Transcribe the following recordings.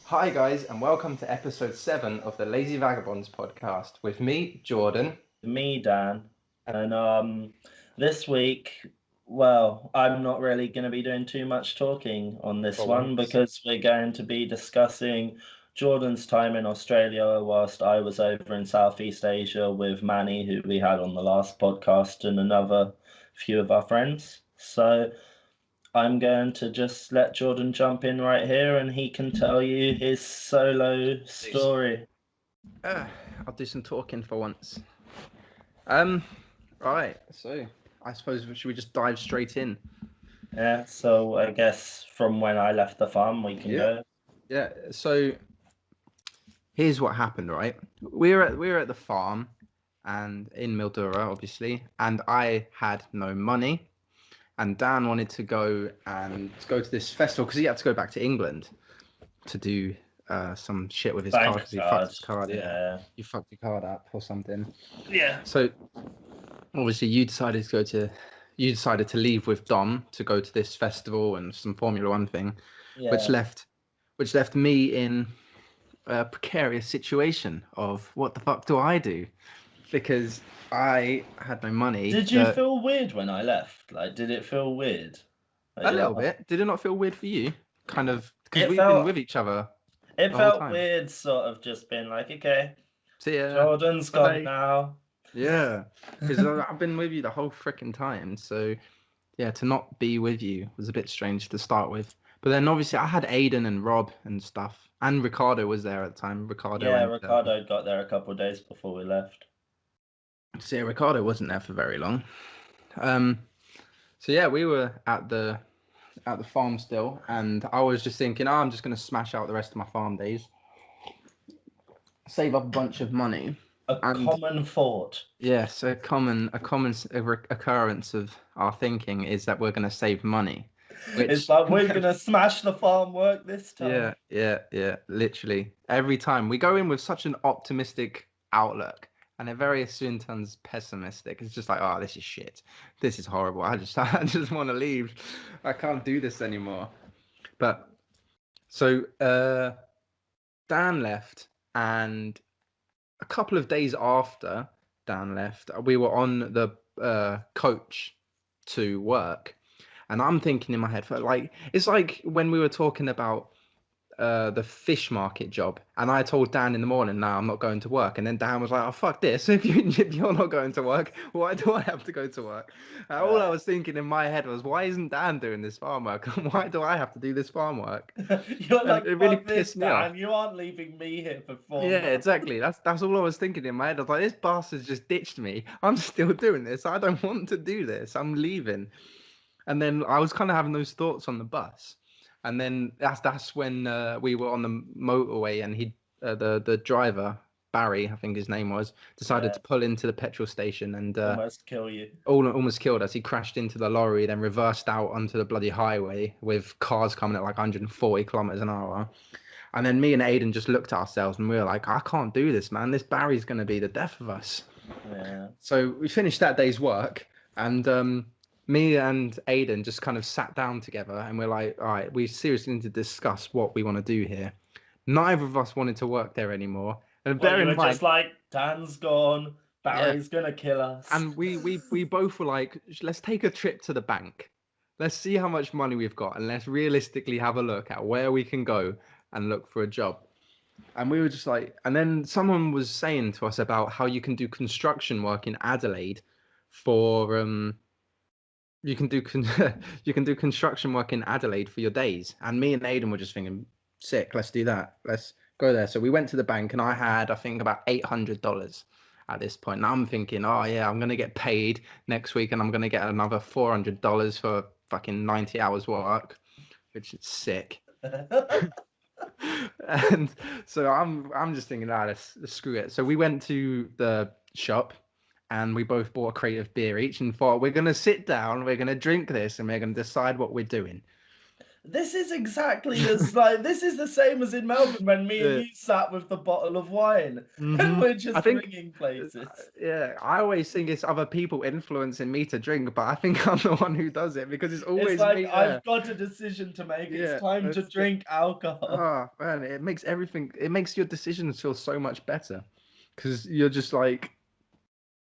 Hi, guys, and welcome to episode 7 of the Lazy Vagabonds podcast with me, Jordan. Me, Dan. And this week, well, I'm not really going to be doing too much talking on this For one once. because we're going to be discussing Jordan's time in Australia whilst I was over in Southeast Asia with Manny, who we had on the last podcast, and another few of our friends. So I'm going to just let Jordan jump in right here and he can tell you his solo story. I'll do some talking for once. Right, so I suppose should we just dive straight in? Yeah, so I guess from when I left the farm, we can go. Yeah, so here's what happened, right? We were at the farm and in Mildura, obviously, and I had no money. And Dan wanted to go to this festival because he had to go back to England to do some shit with his card Bank because he fucked card. his card. Yeah, you fucked your card up or something. Yeah. So obviously you decided to leave with Dom to go to this festival and some Formula One thing, which Yeah. left me in a precarious situation of what the fuck do I do? Because I had no money. Did you feel weird when I left? Like, did it feel weird? Like, A little bit. Did it not feel weird for you? Kind of, because It we've been felt with each other it the whole felt time. weird, sort of just being like, okay, See ya. Jordan's gone Bye. now. Yeah, because I've been with you the whole freaking time. So yeah, to not be with you was a bit strange to start with. But then obviously I had Aiden and Rob and stuff, and Ricardo was there at the time. Ricardo Yeah, and Ricardo got there a couple of days before we left. so yeah, Ricardo wasn't there for very long. Um, so yeah, we were at the farm still, and I was just thinking, oh, I'm just gonna smash out the rest of my farm days, save up a bunch of money. And Common thought. yes, a common occurrence of our thinking is that we're going to save money, It's which like we're gonna smash the farm work this time. yeah, literally every time we go in with such an optimistic outlook, and it very soon turns pessimistic. It's just like, oh, this is shit, this is horrible. I just I just want to leave. I can't do this anymore. But so Dan left, and a couple of days after Dan left, we were on the coach to work, and I'm thinking in my head, like it's like when we were talking about the fish market job, and I told Dan in the morning, "No, I'm not going to work," and then Dan was like, "Oh fuck this! If you're not going to work, why do I have to go to work?" All I was thinking in my head was, "Why isn't Dan doing this farm work? Why do I have to do this farm work?" You're like, And it really fuck this, pissed me off. Dan. You aren't leaving me here for 4 Yeah, months. exactly. That's all I was thinking in my head. I was like, this bastard's just ditched me. I'm still doing this. I don't want to do this. I'm leaving. And then I was kind of having those thoughts on the bus. And then that's when we were on the motorway, and the driver, Barry, I think his name was, decided to pull into the petrol station and Almost kill you. almost killed us. He crashed into the lorry, then reversed out onto the bloody highway with cars coming at like 140 kilometers an hour. And then me and Aiden just looked at ourselves and we were like, I can't do this, man. This Barry's going to be the death of us. Yeah. So we finished that day's work, and me and Aiden just kind of sat down together and we're like, all right, we seriously need to discuss what we want to do here. Neither of us wanted to work there anymore. And Well, bear you in were mind, just like, Dan's gone. Barry's gonna kill us. and we both were like, let's take a trip to the bank. Let's see how much money we've got, and let's realistically have a look at where we can go and look for a job. And we were just like, and then someone was saying to us about how you can do construction work in Adelaide for you can do you can do construction work in Adelaide for your days. And me and Aiden were just thinking, sick, let's do that. Let's go there. So we went to the bank, and I had, I think, about $800 at this point. And I'm thinking, oh yeah, I'm gonna get paid next week, and I'm gonna get another $400 for fucking 90 hours work, which is sick. And so I'm just thinking, let's screw it. So we went to the shop, and we both bought a crate of beer each, and thought, we're gonna sit down, we're gonna drink this, and we're gonna decide what we're doing. This is exactly as like this is the same as in Melbourne when me and Yeah. you sat with the bottle of wine and Hmm. we're I just think, ringing places. yeah, I always think it's other people influencing me to drink, but I think I'm the one who does it because it's It's always like me I've there. got a decision to make. It's Yeah, time to it's drink alcohol. oh man, it makes everything. It makes your decisions feel so much better because you're just like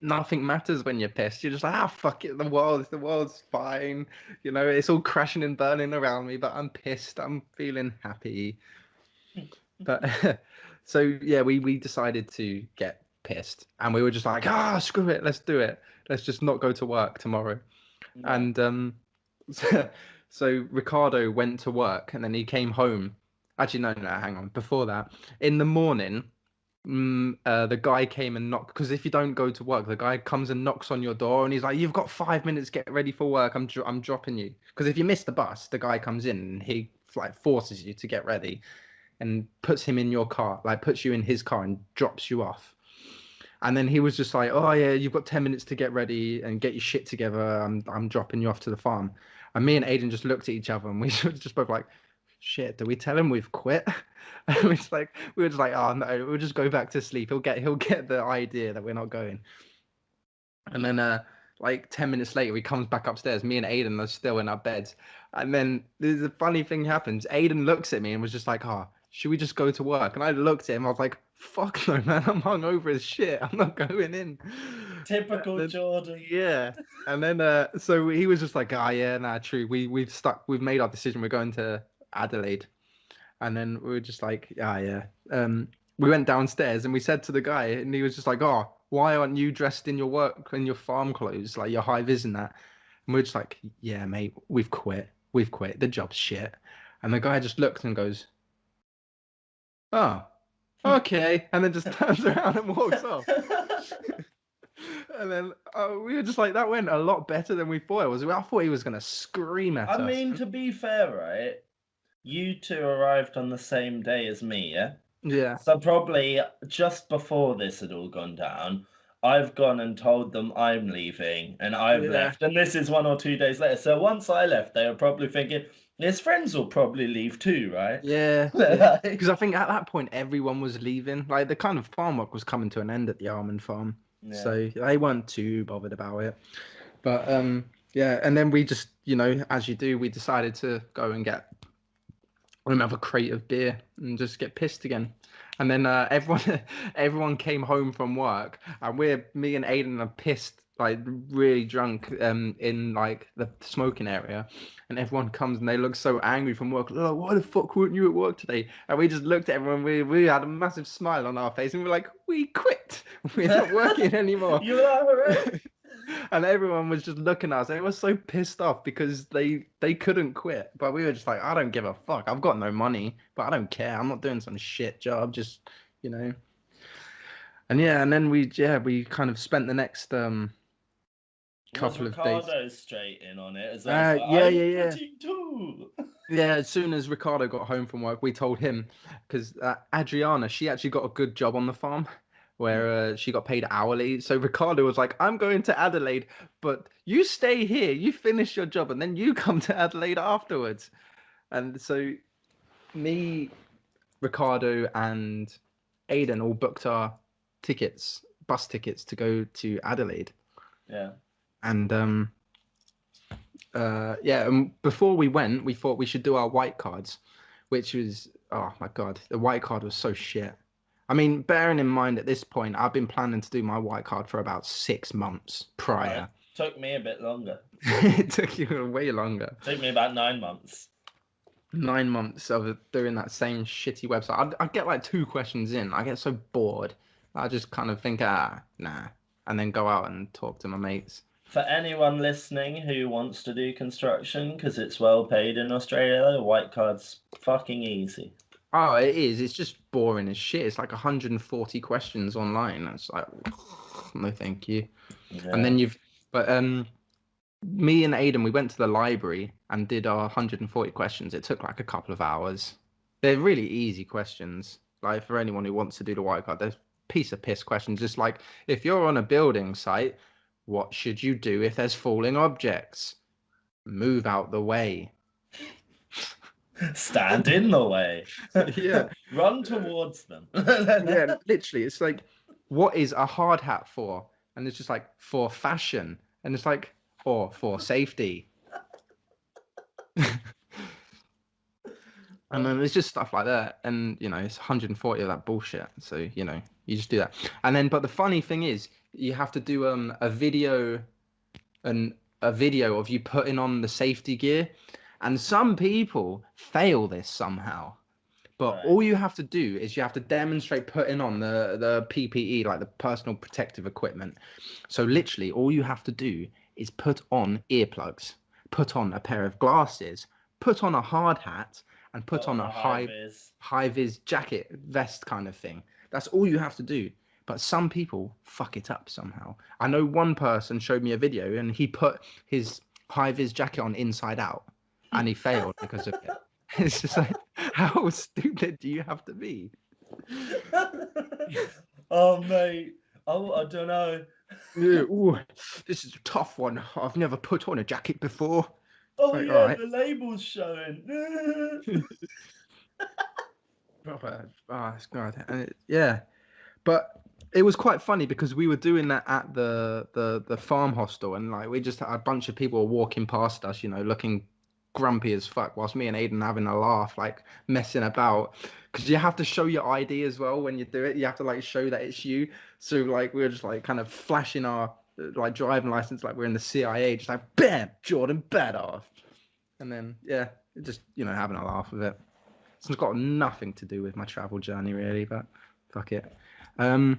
nothing matters when you're pissed. You're just like, ah, fuck it, the world's fine. You know, it's all crashing and burning around me, but I'm pissed. I'm feeling happy. But so yeah, we decided to get pissed, and we were just like, ah, screw it, let's do it. Let's just not go to work tomorrow. Yeah. And so Ricardo went to work, and then he came home. Actually, no, hang on. Before that, in the morning, the guy came and knocked because if you don't go to work, the guy comes and knocks on your door, and he's like, "You've got 5 minutes. Get ready for work. I'm dropping you." Because if you miss the bus, the guy comes in and he like forces you to get ready and puts him in your car, like puts you in his car and drops you off. And then he was just like, "Oh yeah, you've got 10 minutes to get ready and get your shit together. I'm dropping you off to the farm." And me and Aiden just looked at each other and we just both like, "Shit, do we tell him we've quit?" And we were just like, "Oh no, we'll just go back to sleep. He'll get the idea that we're not going." And then like 10 minutes later, he comes back upstairs. Me and Aiden are still in our beds. And then there's a funny thing happens. Aiden looks at me and was just like, "Oh, should we just go to work?" And I looked at him. I was like, "Fuck no, man. I'm hungover as shit. I'm not going in." And Typical then, Jordan. yeah. And then so he was just like, "Ah, yeah, nah, true. We've made our decision. We're going to Adelaide." And then we were just like, "Ah, yeah." We went downstairs and we said to the guy, and he was just like, "Oh, why aren't you dressed in your farm clothes, like your high vis and that?" And we're just like, "Yeah, mate, we've quit. We've quit. The job's shit." And the guy just looked and goes, "Oh, okay," and then just turns around and walks off. And then we were just like, that went a lot better than we thought it was. I thought he was gonna scream at I us. mean, to be fair, right? You two arrived on the same day as me, yeah? Yeah, So probably just before this had all gone down, I've gone and told them I'm leaving and I've yeah. left. And this is 1 or 2 days later. So once I left, they were probably thinking, his friends will probably leave too, right? Yeah, yeah. Like, Because I think at that point everyone was leaving. Like the kind of farm work was coming to an end at the almond farm, yeah. so they weren't too bothered about it. But yeah. And then we just, as you do, we decided to go and get another crate of beer and just get pissed again. And then everyone everyone came home from work, and me and Aiden are pissed, like really drunk, in like the smoking area, and everyone comes and they look so angry from work. Like, why the fuck weren't you at work today? And we just looked at everyone. We had a massive smile on our face, and we're like, we quit. We're not working anymore. You are right. And everyone was just looking at us. They were so pissed off because they couldn't quit. But we were just like, I don't give a fuck. I've got no money, but I don't care. I'm not doing some shit job. Just, you know. And yeah, and then we kind of spent the next Was couple of days. Ricardo straight in on it? As well? It's like, Yeah, I'm yeah, yeah. quitting too. Yeah, as soon as Ricardo got home from work, we told him because Adriana, she actually got a good job on the farm where she got paid hourly. So Ricardo was like, I'm going to Adelaide, but you stay here, you finish your job, and then you come to Adelaide afterwards. And so me, Ricardo, and Aiden all booked our bus tickets to go to Adelaide. Yeah. And yeah, and before we went, we thought we should do our white cards, which was, oh my God, the white card was so shit. I mean, bearing in mind at this point, I've been planning to do my white card for about 6 months prior. Right. Took me a bit longer. It took you way longer. Took me about 9 months. 9 months of doing that same shitty website. I'd get like 2 questions in. I get so bored. I just kind of think, nah, and then go out and talk to my mates. For anyone listening who wants to do construction, because it's well paid in Australia, the white card's fucking easy. Oh, it is. It's just boring as shit. It's like 140 questions online. It's like, no, thank you. Yeah. And then but me and Aiden, we went to the library and did our 140 questions. It took like a couple of hours. They're really easy questions. Like for anyone who wants to do the white card, they're piece of piss questions. Just like if you're on a building site, what should you do if there's falling objects? Move out the way. Stand in the way. Yeah, Run towards them. yeah, literally, it's like, what is a hard hat for? And it's just like for fashion, and it's like for safety. And then there's just stuff like that, and it's 140 of that bullshit. So you just do that, and then but the funny thing is, you have to do and a video of you putting on the safety gear, and some people fail this somehow. But Right. all you have to do is you have to demonstrate putting on the PPE, like the personal protective equipment. So literally, all you have to do is put on earplugs, put on a pair of glasses, put on a hard hat, and Put put on on a a high vis. high vis jacket vest kind of thing. That's all you have to do. But some people fuck it up somehow. I know one person showed me a video and he put his high vis jacket on inside out and he failed because of it. It's just like, how stupid do you have to be? Oh, mate. Oh, I don't know. Yeah, ooh, this is a tough one. I've never put on a jacket before. It's Oh, like, all yeah, right. the label's showing. Proper, oh, it's God. And yeah, but it was quite funny because we were doing that at the farm hostel, and like we just had a bunch of people walking past us, looking grumpy as fuck, whilst me and Aiden having a laugh, like messing about. Because you have to show your ID as well when you do it. You have to like show that it's you. So like we were just like kind of flashing our like driving license like we're in the CIA, just like bam, Jordan badass. And then yeah, just having a laugh with it. It's got nothing to do with my travel journey really, but fuck it. Um,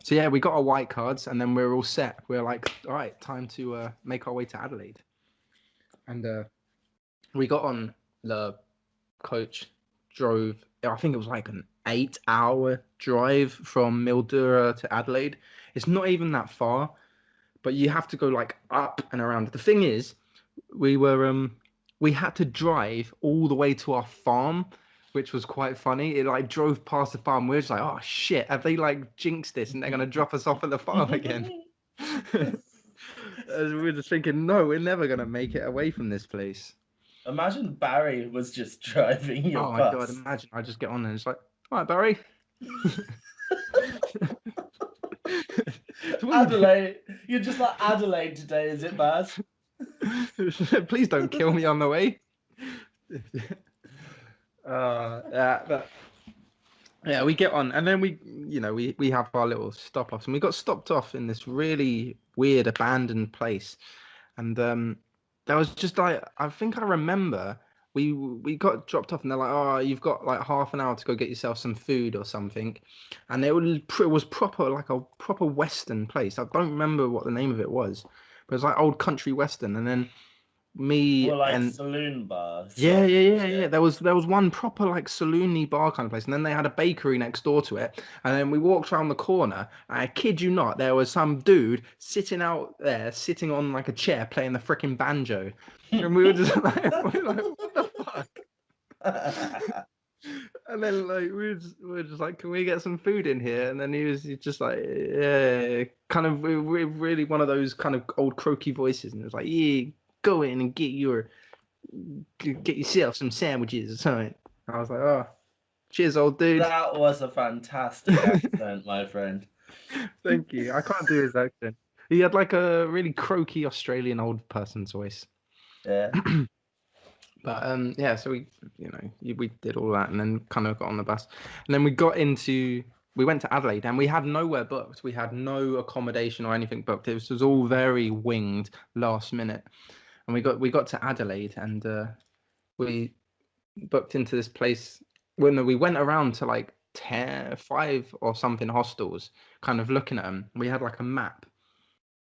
so yeah, we got our white cards, and then we are all set. We are like, all right, time to make our way to Adelaide. And we got on the coach, drove. I think it was like an 8-hour drive from Mildura to Adelaide. It's not even that far, but you have to go like up and around. The thing is, we had to drive all the way to our farm, which was quite funny. It like drove past the farm. We are just like, oh shit, have they like jinxed this and they're gonna drop us off at the farm again? As we were just thinking, no, we're never gonna make it away from this place. Imagine Barry was just driving your Oh my god, bus. imagine I just get on and it's like, all right, Barry. So what are you doing? Adelaide. You're just like Adelaide today, is it bad? Please don't kill me on the way. Yeah, but yeah, we get on, and then we have our little stop offs, and we got stopped off in this really weird abandoned place, and there was just like I think I remember we got dropped off, and they're like, oh, you've got like half an hour to go get yourself some food or something, and it was proper like a proper Western place. I don't remember what the name of it was, but it was like old country Western, and then me Or like and saloon bar yeah, shop yeah, and yeah, yeah. shit. There was one proper like saloony bar kind of place, and then they had a bakery next door to it. And then we walked around the corner. And I kid you not, there was some dude sitting out there, sitting on like a chair, playing the freaking banjo. And we were just we were like, what the fuck? And then like we were just like, can we get some food in here? And then he just like, yeah, kind of really one of those kind of old croaky voices, and it was like, yeah, go in and get yourself some sandwiches or something. I was like, oh, cheers, old dude. That was a fantastic accent, my friend. Thank you. I can't do his accent. He had like a really croaky Australian old person's voice. Yeah. But yeah, so we did all that and then kind of got on the bus. And then we went to Adelaide and we had nowhere booked. We had no accommodation or anything booked. It was all very winged last minute. And we got to Adelaide and we booked into this place. Well, no, we went around to like 5 or something hostels, kind of looking at them. We had like a map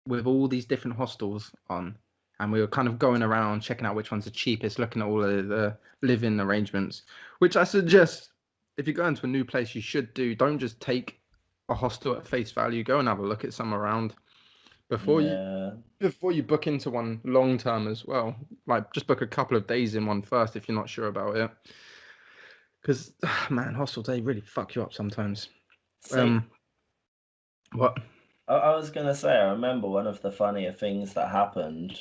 with all these different hostels on, and we were kind of going around checking out which one's the cheapest, looking at all of the living arrangements, which I suggest if you go into a new place, you should do. Don't just take a hostel at face value. Go and have a look at some around before you Yeah. before you book into one long term as well. Like just book a couple of days in one first if you're not sure about it. Because man, hostels they really fuck you up sometimes. See, What? I was gonna say, I remember one of the funnier things that happened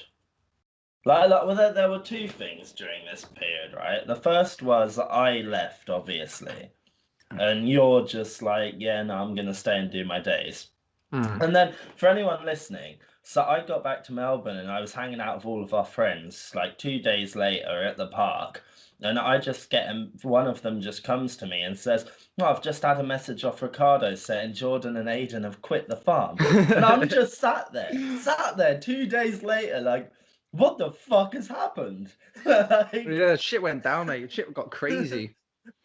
Well, there were two things during this period, right? The first was I left, obviously, and you're just like, yeah, no, I'm gonna stay and do my days. Hmm. And then for anyone listening, so I got back to Melbourne and I was hanging out with all of our friends like 2 days later at the park. And I just get one of them just comes to me and says, "Oh, I've just had a message off Ricardo saying Jordan and Aiden have quit the farm." And I'm just sat there 2 days later, like, what the fuck has happened? Like, Yeah, shit went down, mate. Shit got crazy.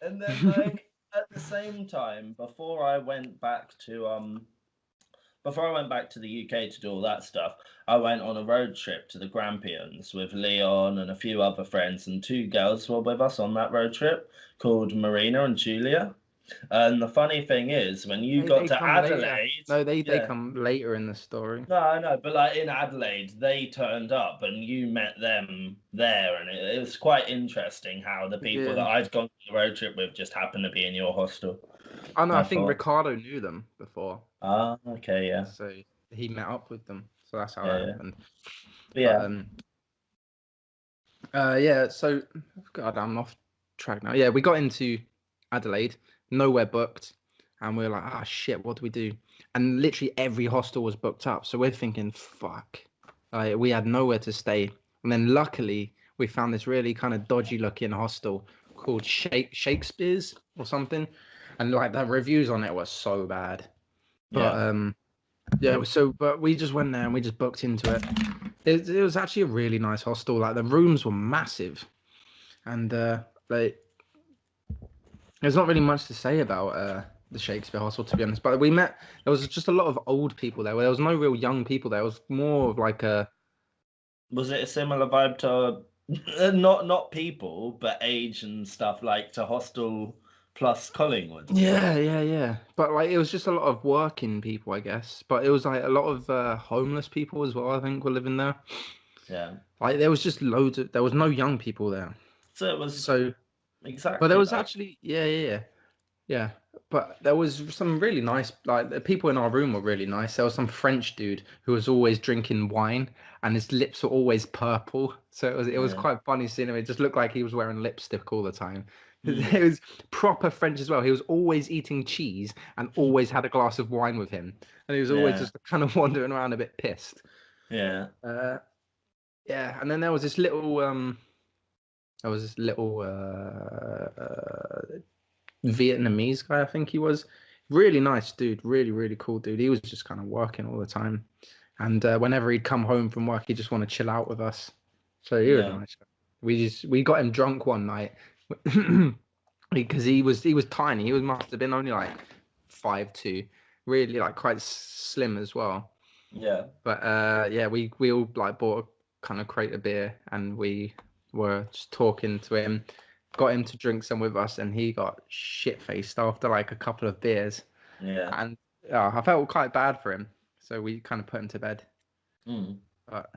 and then like at the same time, before I went back to the UK to do all that stuff, I went on a road trip to the Grampians with Leon and a few other friends, and two girls were with us on that road trip called Marina and Julia. And the funny thing is, when you got They to come later. Adelaide, No, they yeah, come later in the story. no, I know, but like in Adelaide, they turned up and you met them there, and it was quite interesting how the people that Yeah. I'd gone on the road trip with just happened to be in your hostel. Oh no, I I think thought, Ricardo knew them before, okay, yeah, so he met up with them. So that's how yeah, that yeah, happened. but But yeah, yeah. So God, I'm off track now. Yeah, we got into Adelaide, nowhere booked, and we were like, ah, shit, what do we do? And literally every hostel was booked up. So we're thinking, fuck, like we had nowhere to stay. And then luckily we found this really kind of dodgy looking hostel called Shakespeare's or something, and like the reviews on it were so bad. But yeah, yeah, so but we just went there and we just booked into it. It was actually a really nice hostel. Like the rooms were massive, and like there's not really much to say about the Shakespeare hostel, to be honest. But we met. There was just a lot of old people there. There was no real young people there. It was more of like a Was it a similar vibe to not people, but age and stuff like to Hostel plus Collingwood? yeah. But like it was just a lot of working people, I guess. But it was like a lot of homeless people as well. I think were living there. Yeah. Like there was just loads of. There was no young people there. So it was So, but there exactly was like actually yeah. But there was some really nice, like the people in our room were really nice. There was some French dude who was always drinking wine, and his lips were always purple. So it was yeah. quite funny seeing him. It just looked like he was wearing lipstick all the time. Mm. It was proper French as well. He was always eating cheese and always had a glass of wine with him, and he was always Yeah. just kind of wandering around a bit pissed. Yeah. Uh, yeah, and then there was this little Vietnamese guy, I think he was. Really nice dude, really, really cool dude. He was just kind of working all the time. And whenever he'd come home from work, he'd just want to chill out with us. So he was Yeah. nice. We got him drunk one night because he was tiny. He must have been only like 5'2", really like quite slim as well. Yeah. But yeah, we all like bought a kind of crate of beer and we were just talking to him, got him to drink some with us, and he got shit faced after like a couple of beers, Yeah. and I felt quite bad for him, so we kind of put him to bed. Mm. But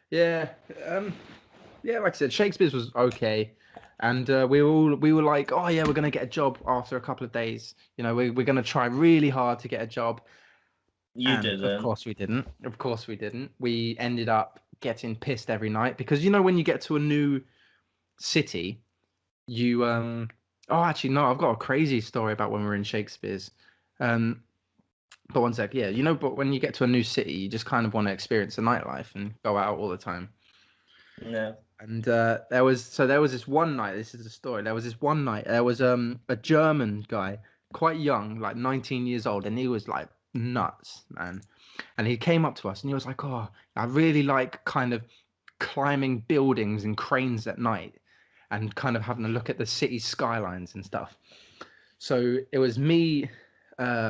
yeah, um, yeah, like I said, Shakespeare's was okay, and we were like, oh yeah, we're gonna get a job after a couple of days. You know, we're gonna try really hard to get a job. You And of didn't. course we didn't. Of course we didn't. We ended up getting pissed every night because you know when you get to a new city, you oh actually no, I've got a crazy story about when we were in Shakespeare's. Um but one sec, yeah, but when you get to a new city, you just kind of want to experience the nightlife and go out all the time. Yeah. And there was this one night, this is the story. There was this one night, there was a German guy, quite young, like 19 years old, and he was like nuts, man. And he came up to us and he was like, "Oh, I really like kind of climbing buildings and cranes at night and kind of having a look at the city skylines and stuff." So it was me,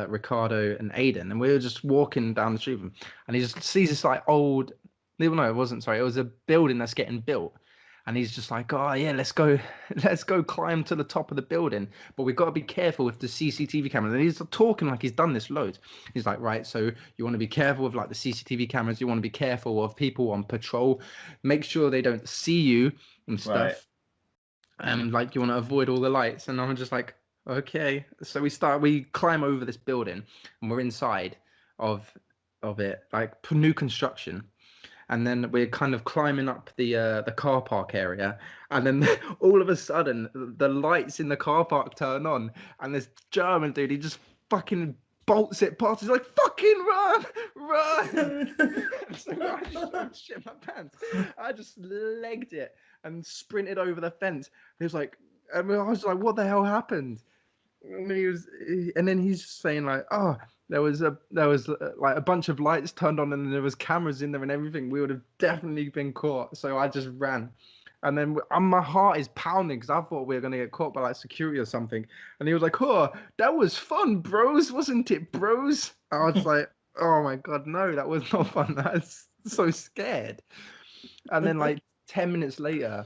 Ricardo, and Aiden, and we were just walking down the street with him, and he just sees this like old. No, it wasn't. Sorry, it was a building that's getting built, and he's just like, "Oh yeah, let's go, let's go climb to the top of the building, but we've got to be careful with the CCTV cameras." And he's talking like he's done this loads. He's like, "Right, so you want to be careful with like the CCTV cameras. You want to be careful of people on patrol. Make sure they don't see you and Right. stuff." And like you want to avoid all the lights. And I'm just like, okay. So we climb over this building, and we're inside of it, like new construction. and then we're kind of climbing up the car park area, and then all of a sudden the lights in the car park turn on, and this German dude, he just fucking bolts it past. He's like, "Fucking run, run!" So I just shit my pants. I just legged it and sprinted over the fence. He was like, I was like, "What the hell happened?" And then he's just saying like, "Oh, there was like a bunch of lights turned on and there was cameras in there and everything. We would have definitely been caught." So I just ran, and then my heart is pounding because I thought we were gonna get caught by like security or something. And he was like, "Oh, that was fun, bros, wasn't it, bros?" I was like, "Oh my god, no, that was not fun. I was so scared." And then like 10 minutes later,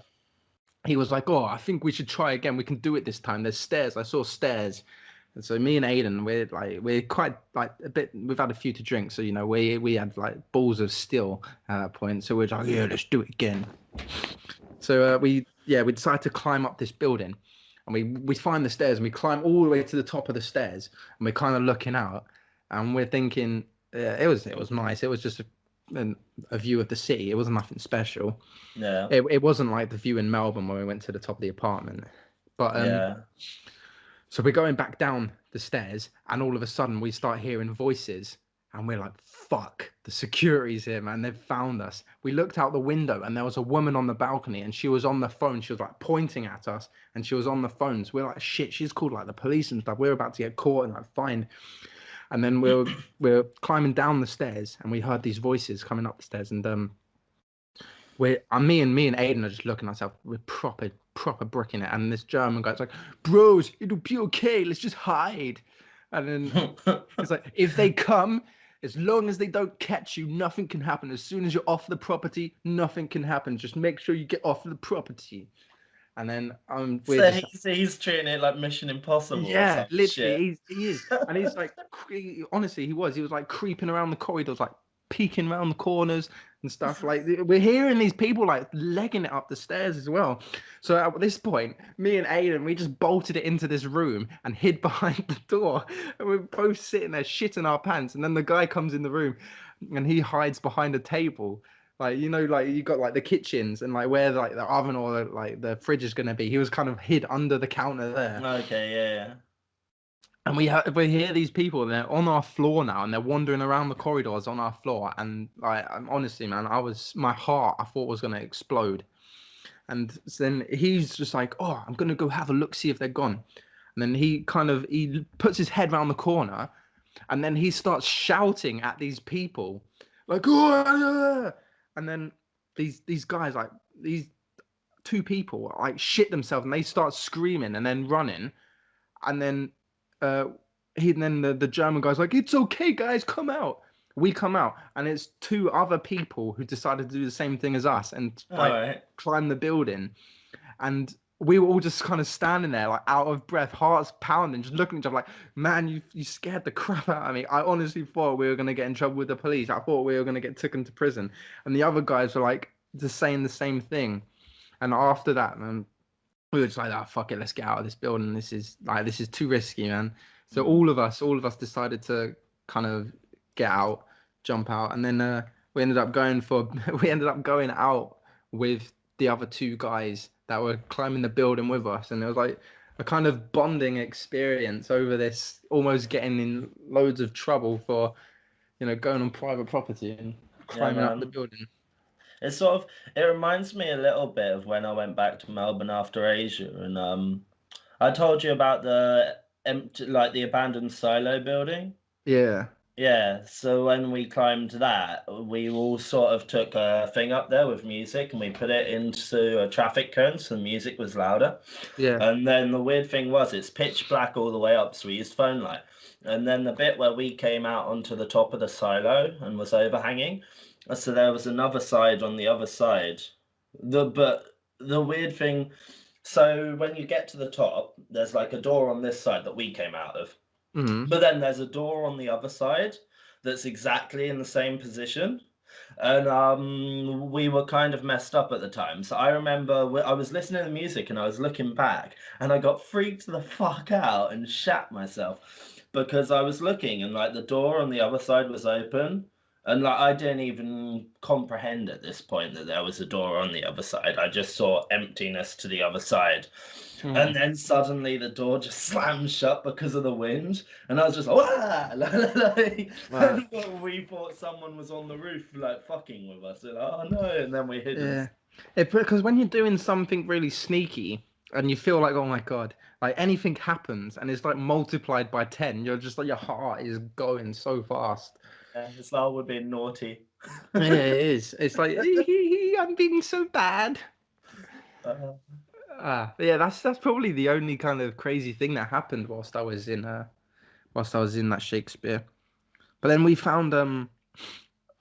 he was like, "Oh, I think we should try again. We can do it this time. There's stairs. I saw stairs." And so me and Aiden, we're quite like a bit. We've had a few to drink, so we had like balls of steel at that point. So we're like, "Yeah, let's do it again." So we decided to climb up this building, and we find the stairs and we climb all the way to the top of the stairs, and we're kind of looking out, and we're thinking it was nice. It was just a view of the city. It wasn't nothing special. Yeah. It wasn't like the view in Melbourne when we went to the top of the apartment. But Yeah. so we're going back down the stairs, and all of a sudden we start hearing voices, and we're like, "Fuck, the security's here, man. They've found us." We looked out the window, and there was a woman on the balcony, and she was on the phone. She was like pointing at us, and she was on the phone. So we're like, "Shit, she's called like the police and stuff. We're about to get caught and like fined." And then we're climbing down the stairs, and we heard these voices coming up the stairs, and me and Aiden are just looking at ourselves. We're proper bricking it, and this German guy's like, "Bros, it'll be okay. Let's just hide." And then it's like, "If they come, as long as they don't catch you, nothing can happen. As soon as you're off the property, nothing can happen. Just make sure you get off the property." And then we're So just he's treating it like Mission Impossible or yeah, some shit. literally, he is, and he's like, honestly, he was like creeping around the corridors, like peeking around the corners and stuff. Like we're hearing these people like legging it up the stairs as well. So at this point, me and Aiden, we just bolted it into this room and hid behind the door, and we're both sitting there shitting our pants. And then the guy comes in the room, and he hides behind a table. Like like you got like the kitchens and like where like the oven or like the fridge is gonna be. He was kind of hid under the counter there. Okay, yeah. And we hear these people, and they're on our floor now, and they're wandering around the corridors on our floor. And like, honestly, man, my heart, I thought was gonna explode. And then he's just like, "Oh, I'm gonna go have a look, see if they're gone." And then he puts his head around the corner, and then he starts shouting at these people, like, "Oh!" And then these guys, like these two people, like shit themselves, and they start screaming and then running, and then uh, the German guy's like, "It's okay, guys, come out." We come out, and it's two other people who decided to do the same thing as us and All like right. climb the building. And we were all just kind of standing there, like out of breath, hearts pounding, just looking at each other like, "Man, you scared the crap out of me." I honestly thought we were gonna get in trouble with the police. I thought we were gonna get taken to prison. And the other guys were like just saying the same thing. And after that, man, we were just like, "Ah, fuck it, let's get out of this building. This is too risky, man." So all of us decided to kind of get out, jump out, and then we ended up we ended up going out with the other two guys that were climbing the building with us, and it was like a kind of bonding experience over this, almost getting in loads of trouble for going on private property and Yeah, climbing up the man. building. It's sort of it reminds me a little bit of when I went back to Melbourne after Asia, and I told you about the empty, like the abandoned silo building. Yeah, Yeah, so when we climbed that, we all sort of took a thing up there with music and we put it into a traffic cone so the music was louder. yeah, And then the weird thing was it's pitch black all the way up, so we used phone light. And then the bit where we came out onto the top of the silo and was overhanging, so there was another side on the other side. But the weird thing, so when you get to the top, there's like a door on this side that we came out of. mm-hmm. But then there's a door on the other side that's exactly in the same position. And we were kind of messed up at the time. So I remember I was listening to music and I was looking back and I got freaked the fuck out and shat myself because I was looking and like the door on the other side was open. And like I didn't even comprehend at this point that there was a door on the other side. I just saw emptiness to the other side. And then suddenly the door just slams shut because of the wind. And I was just like, "Wah!" Right. And we thought someone was on the roof like fucking with us. We're like, oh no, and then we hid. Yeah. Because when you're doing something really sneaky and you feel like, oh my God, like anything happens and it's like multiplied by 10, you're just like, your heart is going so fast. It's like we're being naughty. Yeah, it is. It's like, I'm being so bad. Yeah, that's probably the only kind of crazy thing that happened whilst I was in that Shakespeare. But then we found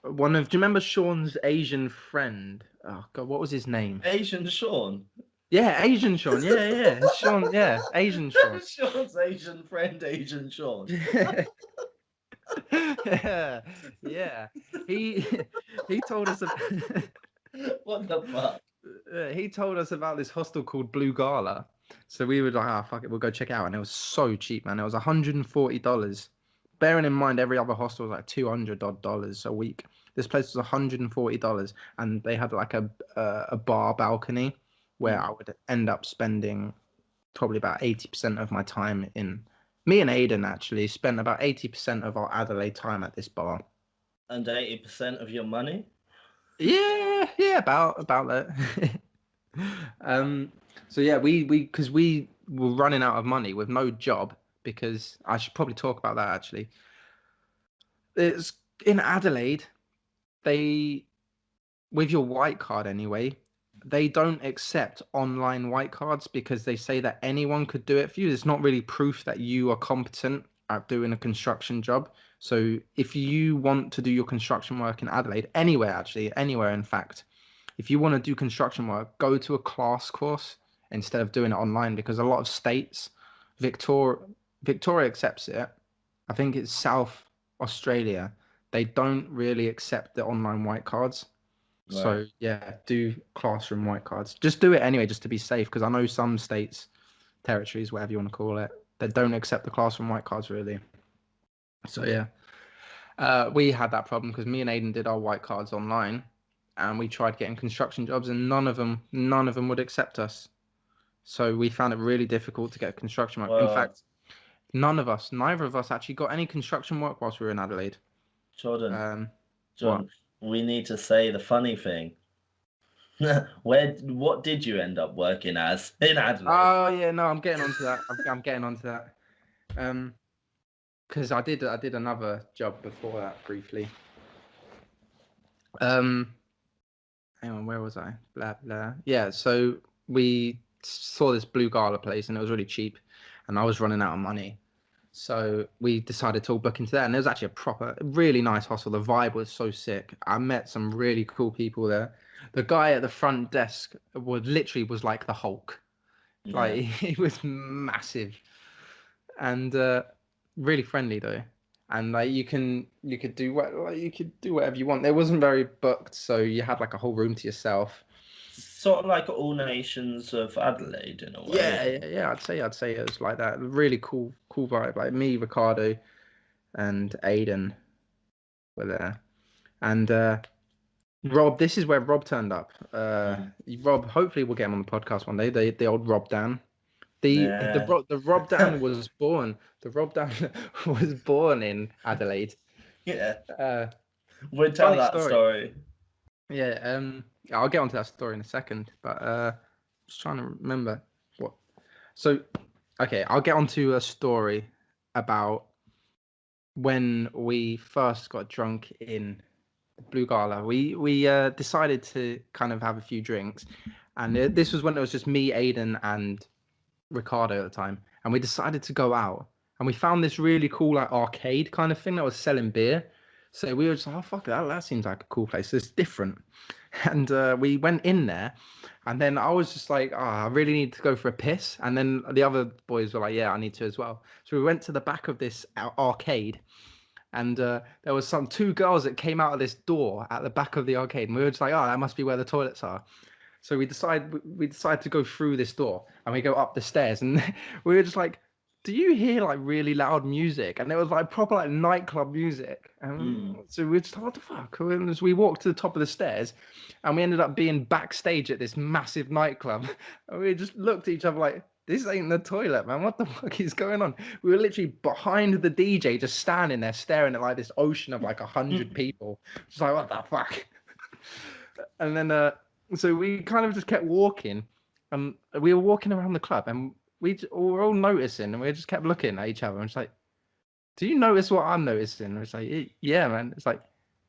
one of, do you remember Sean's Asian friend? Oh God, what was his name? Asian Sean. Yeah, Asian Sean. Yeah, Sean. Yeah, Asian Sean. Sean's Asian friend, Asian Sean. Yeah, yeah. He he told us about, What the fuck? he told us about this hostel called Blue Gala. So we were like, ah, fuck it, we'll go check it out. And it was so cheap, man. It was $140. Bearing in mind every other hostel was like $200 a week. This place was $140, and they had like a bar balcony where I would end up spending probably about 80% of my time in. Me and Aiden actually spent about 80% of our Adelaide time at this bar. And 80% of your money? Yeah, about that. So yeah, we because we were running out of money with no job, because I should probably talk about that actually. It's in Adelaide, they, with your white card anyway, they don't accept online white cards because they say that anyone could do it for you. There's not really proof that you are competent at doing a construction job. So if you want to do your construction work in Adelaide, anywhere actually, anywhere in fact, if you want to do construction work, go to a class course instead of doing it online, because a lot of states, Victoria accepts it. I think it's South Australia. They don't really accept the online white cards. So Right. yeah, do classroom white cards. Just do it anyway, just to be safe, because I know some states, territories, whatever you want to call it, that don't accept the classroom white cards really. So yeah, we had that problem because me and Aiden did our white cards online, and we tried getting construction jobs, and none of them would accept us. So we found it really difficult to get construction work. In Well, fact, neither of us actually got any construction work whilst we were in Adelaide. Jordan, Um, what? Jordan, we need to say the funny thing. What did you end up working as in Adelaide? Oh yeah, no, I'm getting onto that. I'm getting onto that. Because I did another job before that briefly. Um, hang on, where was I? Blah blah. Yeah, so we saw this Blue Gala place, and it was really cheap, and I was running out of money. So we decided to all book into that, and it was actually a proper, really nice hostel. The vibe was so sick. I met some really cool people there. The guy at the front desk was like the Hulk. Like Yeah. he was massive, and really friendly though. And like you could do whatever you want. It wasn't very booked, so you had like a whole room to yourself. Sort of like All Nations of Adelaide in a way. Yeah. I'd say it was like that. Really cool vibe. Like me, Ricardo, and Aiden were there, and Rob. This is where Rob turned up. Rob. Hopefully, we'll get him on the podcast one day. The old Rob Dan. Yeah. The Rob Dan was born. The Rob Dan was born in Adelaide. Yeah. Uh, We'll tell Funny that story. story. Yeah. I'll get onto that story in a second, but just trying to remember what. So, okay, I'll get onto a story about when we first got drunk in Blue Gala. We decided to kind of have a few drinks, and this was when it was just me, Aiden, and Ricardo at the time, and we decided to go out, and we found this really cool like arcade kind of thing that was selling beer. So we were just like, oh fuck that seems like a cool place. It's different, and we went in there, and then I was just like, oh, I really need to go for a piss, and then the other boys were like, yeah, I need to as well. So we went to the back of this arcade, and there was some two girls that came out of this door at the back of the arcade, and we were just like, oh, that must be where the toilets are. So we decide to go through this door, and we go up the stairs, and we were just like, do you hear like really loud music? And it was like proper like nightclub music. And so we just what the fuck? And as we walked to the top of the stairs, and we ended up being backstage at this massive nightclub. And we just looked at each other like, this ain't the toilet, man. What the fuck is going on? We were literally behind the DJ, just standing there staring at like this ocean of like 100 people. Just like, what the fuck? And then so we kind of just kept walking. We were walking around the club, and we were all noticing, and we just kept looking at each other. And it's like, do you notice what I'm noticing? And it's like, yeah, man. It's like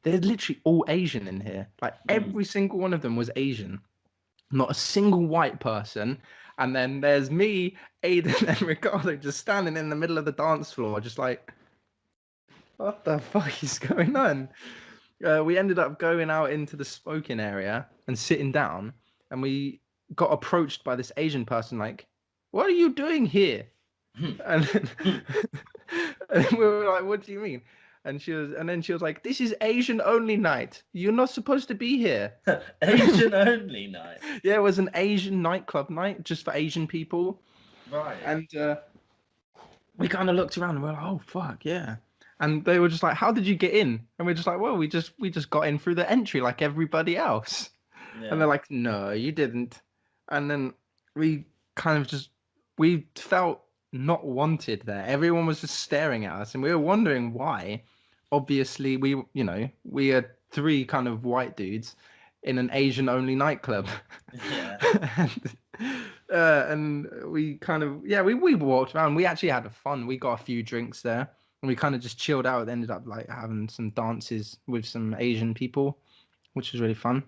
they're literally all Asian in here. Like every single one of them was Asian, not a single white person. And then there's me, Aiden, and Ricardo just standing in the middle of the dance floor, just like, what the fuck is going on? We ended up going out into the smoking area and sitting down, and we got approached by this Asian person, like, "What are you doing here?" And then, and we were like, "What do you mean?" And then she was like, "This is Asian only night. You're not supposed to be here." Asian only night. Yeah, it was an Asian nightclub night just for Asian people. Right. And we kind of looked around and we're like, "Oh fuck, yeah." And they were just like, "How did you get in?" And we're just like, "Well, we just got in through the entry like everybody else." Yeah. And they're like, "No, you didn't." And then we kind of we felt not wanted there. Everyone was just staring at us, and we were wondering why. Obviously, we are three kind of white dudes in an Asian-only nightclub. Yeah. And we kind of we walked around. We actually had fun. We got a few drinks there, and we kind of just chilled out. Ended up like having some dances with some Asian people, which was really fun.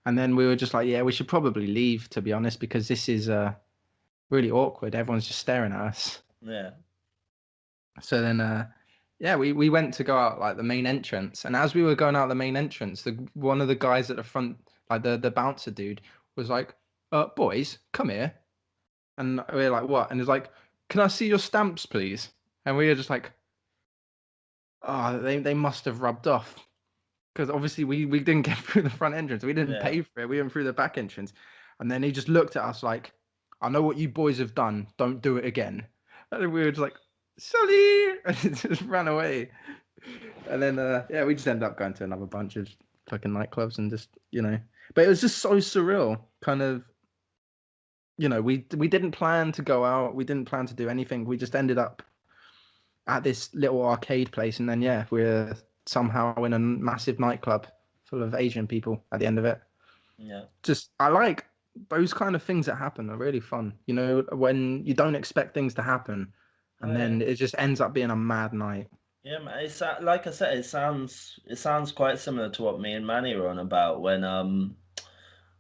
And then we were just like, yeah, we should probably leave, to be honest, because this is really awkward. Everyone's just staring at us. Yeah. So then we went to go out like the main entrance, and as we were going out the main entrance, one of the guys at the front, like the bouncer dude, was like, "Boys, come here." And we were like, "What?" And he's like, "Can I see your stamps, please?" And we were just like, "Oh, they must have rubbed off." Because obviously we didn't get through the front entrance. We didn't pay for it. We went through the back entrance. And then he just looked at us like, "I know what you boys have done. Don't do it again." And we were just like, "Sorry," and just ran away. And then we just ended up going to another bunch of fucking nightclubs and just but it was just so surreal. Kind of, we didn't plan to go out. We didn't plan to do anything. We just ended up at this little arcade place, and then we're somehow in a massive nightclub full of Asian people at the end of it. Yeah. Just I like those kind of things that happen are really fun. When you don't expect things to happen, and then it just ends up being a mad night. Yeah, man. It's like I said, it sounds quite similar to what me and Manny were on about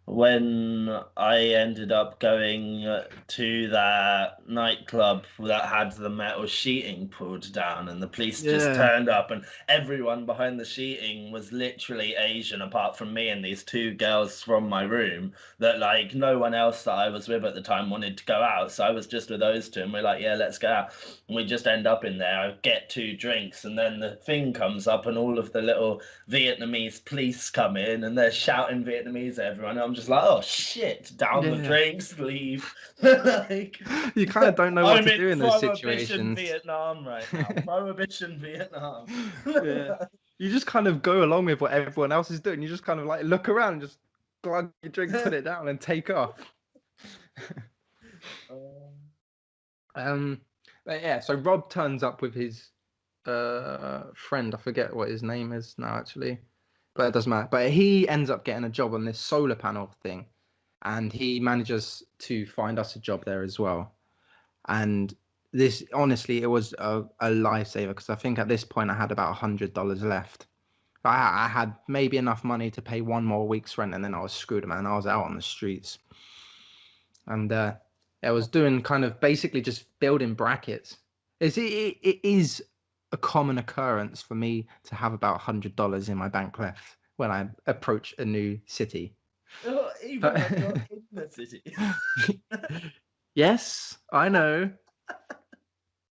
when I ended up going to that nightclub that had the metal sheeting pulled down, and the police just turned up, and everyone behind the sheeting was literally Asian, apart from me and these two girls from my room that like no one else that I was with at the time wanted to go out. So I was just with those two, and we're like, yeah, let's go out. And we just end up in there, I get 2 drinks, and then the thing comes up, and all of the little Vietnamese police come in, and they're shouting Vietnamese at everyone. I'm just like, oh shit, down the drinks, leave. Like, you kind of don't know what to do in those Prohibition situations. Vietnam right now. Prohibition Vietnam. You just kind of go along with what everyone else is doing. You just kind of like look around and just glug your drink, put it down, and take off. So Rob turns up with his friend. I forget what his name is now, actually, but it doesn't matter. But he ends up getting a job on this solar panel thing, and he manages to find us a job there as well. And this, honestly, it was a lifesaver, because I think at this point I had about $100 left. I had maybe enough money to pay 1 more week's rent, and then I was screwed, man. I was out on the streets, and I was doing kind of basically just building brackets. It is a common occurrence for me to have about $100 in my bank left when I approach a new city. Even when you're in the city. Yes, I know.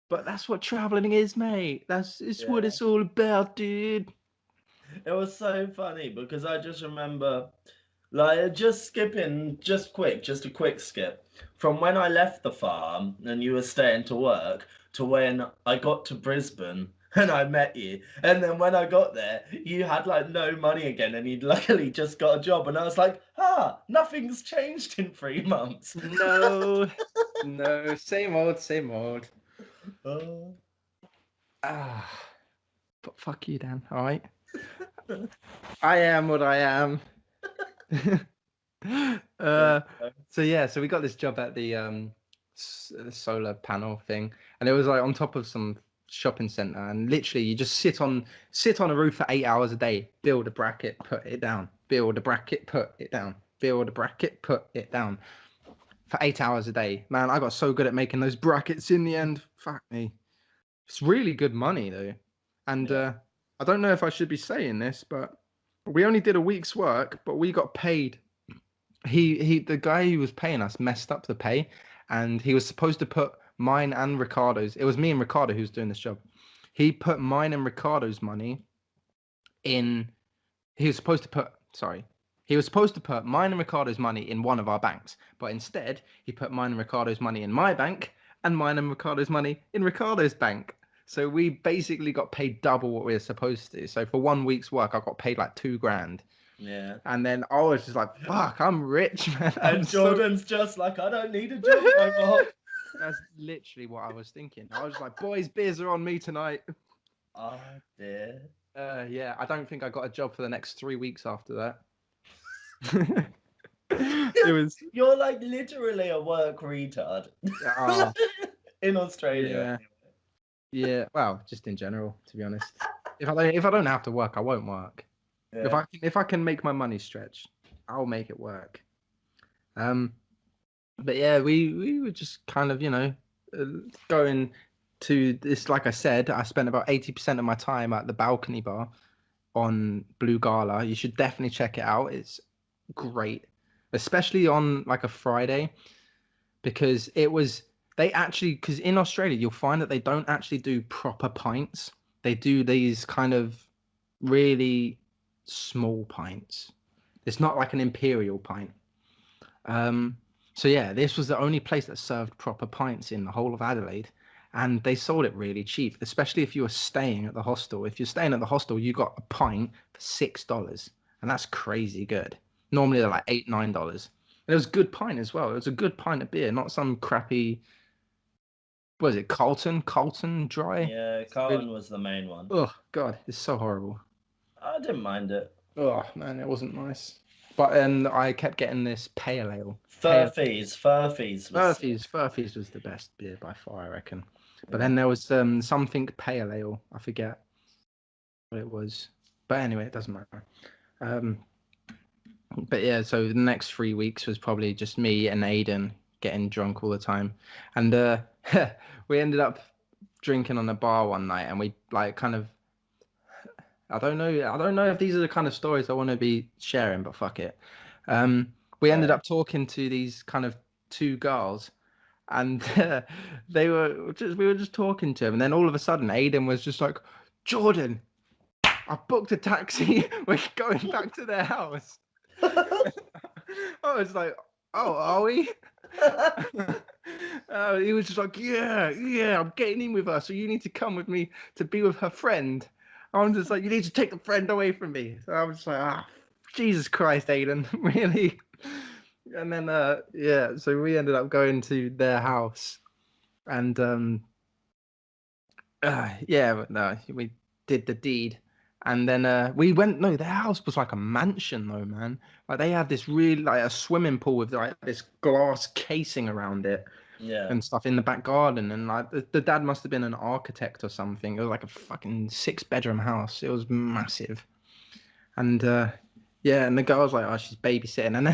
But that's what traveling is, mate. It's what it's all about, dude. It was so funny because I just remember, Like, just skipping, just a quick skip. From when I left the farm and you were starting to work to when I got to Brisbane and I met you. And then when I got there, you had like no money again and you'd luckily just got a job. And I was like, nothing's changed in 3 months. No, no, same old, same old. Oh. Ah, but fuck you, Dan. All right. I am what I am. So yeah, so we got this job at the solar panel thing, and it was like on top of some shopping center, and literally you just sit on a roof for 8 hours a day, build a bracket, put it down, build a bracket, put it down, build a bracket, put it down, for 8 hours a day. Man, I got so good at making those brackets in the end. Fuck me. It's really good money though, and I don't know if I should be saying this, but we only did a week's work, but we got paid. The guy who was paying us messed up the pay, and he was supposed to put mine and Ricardo's. It was me and Ricardo who was doing this job. He put mine and Ricardo's money in. He was supposed to put. Sorry. He was supposed to put mine and Ricardo's money in one of our banks, but instead he put mine and Ricardo's money in my bank and mine and Ricardo's money in Ricardo's bank. So we basically got paid double what we were supposed to. So for 1 week's work, I got paid like $2,000. Yeah. And then I was just like, fuck, I'm rich, man. And Jordan's just like, I don't need a job no more. That's literally what I was thinking. I was like, boys, beers are on me tonight. Oh, dear. Yeah, I don't think I got a job for the next 3 weeks after that. It was. You're like literally a work retard. In Australia. Yeah. Well, just in general, to be honest. If I don't have to work, I won't work. Yeah. If I can make my money stretch, I'll make it work. But yeah, we were just kind of, going to this. Like I said, I spent about 80% of my time at the balcony bar on Blue Gala. You should definitely check it out. It's great, especially on like a Friday, because because in Australia you'll find that they don't actually do proper pints. They do these kind of really small pints. It's not like an imperial pint. So yeah, this was the only place that served proper pints in the whole of Adelaide, and they sold it really cheap, especially if you were staying at the hostel. If you're staying at the hostel, you got a pint for $6, and that's crazy good. Normally they're like $8, $9. And it was a good pint as well. It was a good pint of beer, not some crappy. What is it, Carlton? Carlton Dry? Yeah, Carlton was the main one. Oh God, it's so horrible. I didn't mind it. Oh man, it wasn't nice. But then I kept getting this pale ale. Furphy's was the best beer by far, I reckon. But then there was something pale ale. I forget what it was. But anyway, it doesn't matter. But yeah, so the next 3 weeks was probably just me and Aiden getting drunk all the time, and we ended up drinking on a bar one night, and we like kind of. I don't know if these are the kind of stories I want to be sharing, but fuck it. We ended up talking to these kind of two girls, and we were just talking to them, and then all of a sudden Aiden was just like, Jordan, I booked a taxi. We're going back to their house. I was like, oh, are we? He was just like, yeah, I'm getting in with her, so you need to come with me to be with her friend. I'm just like, you need to take the friend away from me. So I was just like, Jesus Christ, Aiden, really? And then, so we ended up going to their house, and but no, we did the deed. And then we went. No, their house was like a mansion, though, man. Like they had this really like a swimming pool with like this glass casing around it, and stuff in the back garden. And like the dad must have been an architect or something. It was like a fucking 6-bedroom house. It was massive. And and the girl was like, oh, she's babysitting. And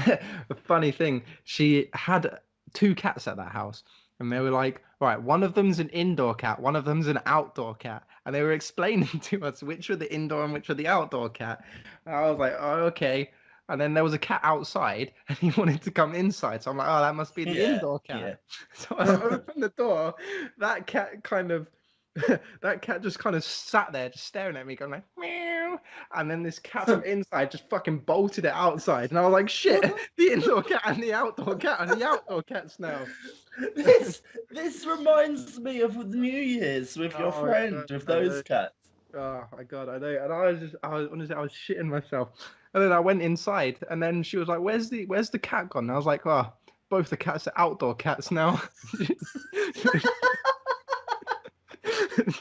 the funny thing, she had 2 cats at that house. And they were like, right, one of them's an indoor cat, one of them's an outdoor cat. And they were explaining to us which were the indoor and which were the outdoor cat. And I was like, oh, okay. And then there was a cat outside and he wanted to come inside. So I'm like, oh, that must be the indoor cat. Yeah. So I opened the door. That cat kind of that cat just kind of sat there, just staring at me, going like meow. And then this cat from inside just fucking bolted it outside, and I was like, shit, the indoor cat and the outdoor cat and the outdoor cats now. This reminds me of New Year's with your Oh my friend god, with I know. those cats. Oh my god, I know. And I was honestly, I was shitting myself. And then I went inside, and then she was like, "Where's the cat gone?" And I was like, "Oh, both the cats are outdoor cats now."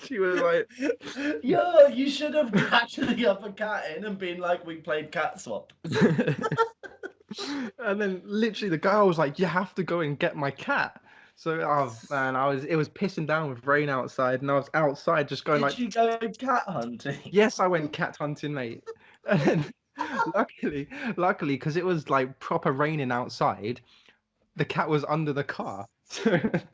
She was like, Yo, you should have catched the other cat in and been like, we played cat swap. and then literally the guy was like, "You have to go and get my cat." So, oh man, it was pissing down with rain outside, and I was outside just going Did like, you go cat hunting? "Yes, I went cat hunting, mate." And then, luckily, because it was like proper raining outside, the cat was under the car, so it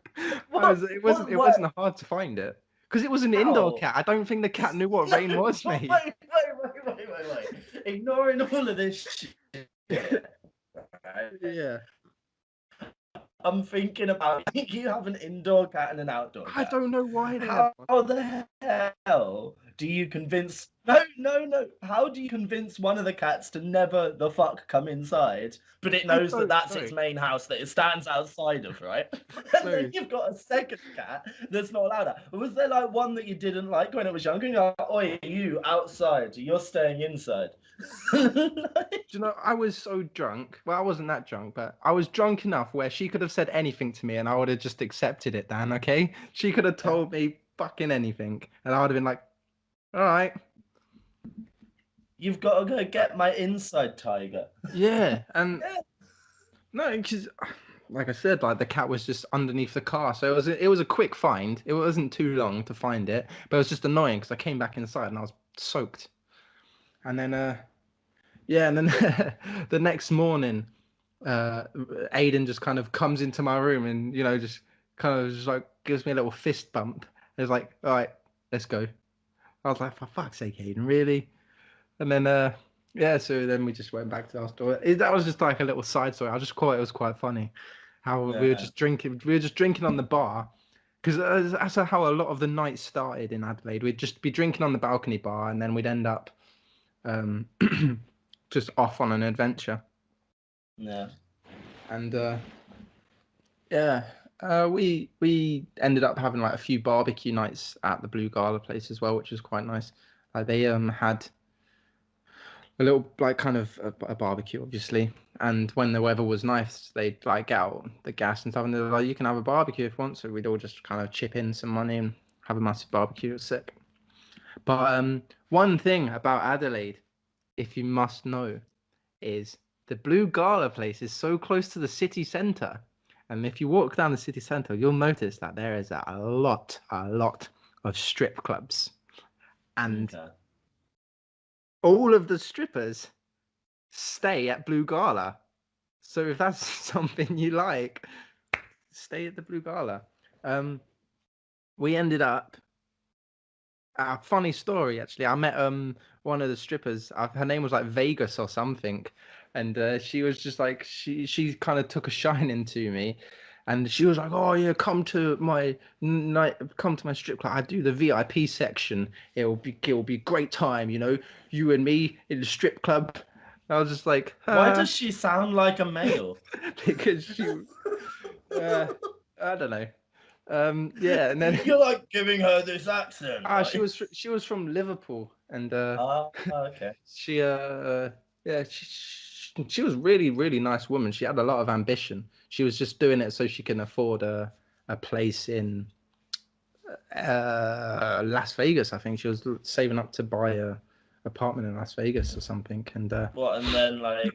What? wasn't hard to find it because it was an indoor How? cat. I don't think the cat knew what rain was, Wait, mate. wait. Ignoring all of this shit, right? Yeah, I'm thinking about you have an indoor cat and an outdoor I cat. don't know why they had How one. the hell do you convince? No. How do you convince one of the cats to never the fuck come inside, but it I knows that don't that's know. its main house that it stands outside of, right? And No, then you've got a second cat that's not allowed that. Was there like one that you didn't like when it was younger? You're like, oi, you outside, you're staying inside. do you know, I was so drunk. Well, I wasn't that drunk, but I was drunk enough where she could have said anything to me and I would have just accepted it, Dan, okay? She could have told me fucking anything and I would have been like, all right. You've got to go get my inside tiger. Yeah. And Yeah. no, because like I said, like the cat was just underneath the car. So it was a quick find. It wasn't too long to find it, but it was just annoying because I came back inside and I was soaked. And then yeah, and then the next morning, Aiden just kind of comes into my room and just kind of just like gives me a little fist bump. It's like, all right, let's go. I was like, for fuck's sake, Aiden, really? And then yeah, so then we just went back to our store. That was just like a little side story. I just thought it was quite funny how we were Yeah. just drinking. We were just drinking on the bar because that's how a lot of the nights started in Adelaide. We'd just be drinking on the balcony bar, and then we'd end up um, just off on an adventure. Yeah. And yeah, we ended up having like a few barbecue nights at the Blue Gala place as well, which was quite nice. They had a little like kind of a barbecue, obviously. And when the weather was nice, they'd like get out the gas and stuff, and they were like, "You can have a barbecue if you want." So we'd all just kind of chip in some money and have a massive barbecue. It was sick. But one thing about Adelaide, if you must know, is the Blue Gala place is so close to the city centre. And if you walk down the city centre, you'll notice that there is a lot of strip clubs. And Okay. all of the strippers stay at Blue Gala. So if that's something you like, stay at the Blue Gala. We ended up a funny story actually. I met one of the strippers. Her name was like Vegas or something, and she was just like she kind of took a shining to me, and she was like, "Oh yeah, come to my strip club. I do the VIP section. It'll be a great time. You and me in the strip club." I was just like, Why does she sound like a male? because I don't know. Yeah, and then You're like giving her this accent. she Like, was from Liverpool, and okay. she yeah she was really nice woman. She had a lot of ambition. She was just doing it so she can afford a place in Las Vegas. I think she was saving up to buy a apartment in Las Vegas or something, and What, and then like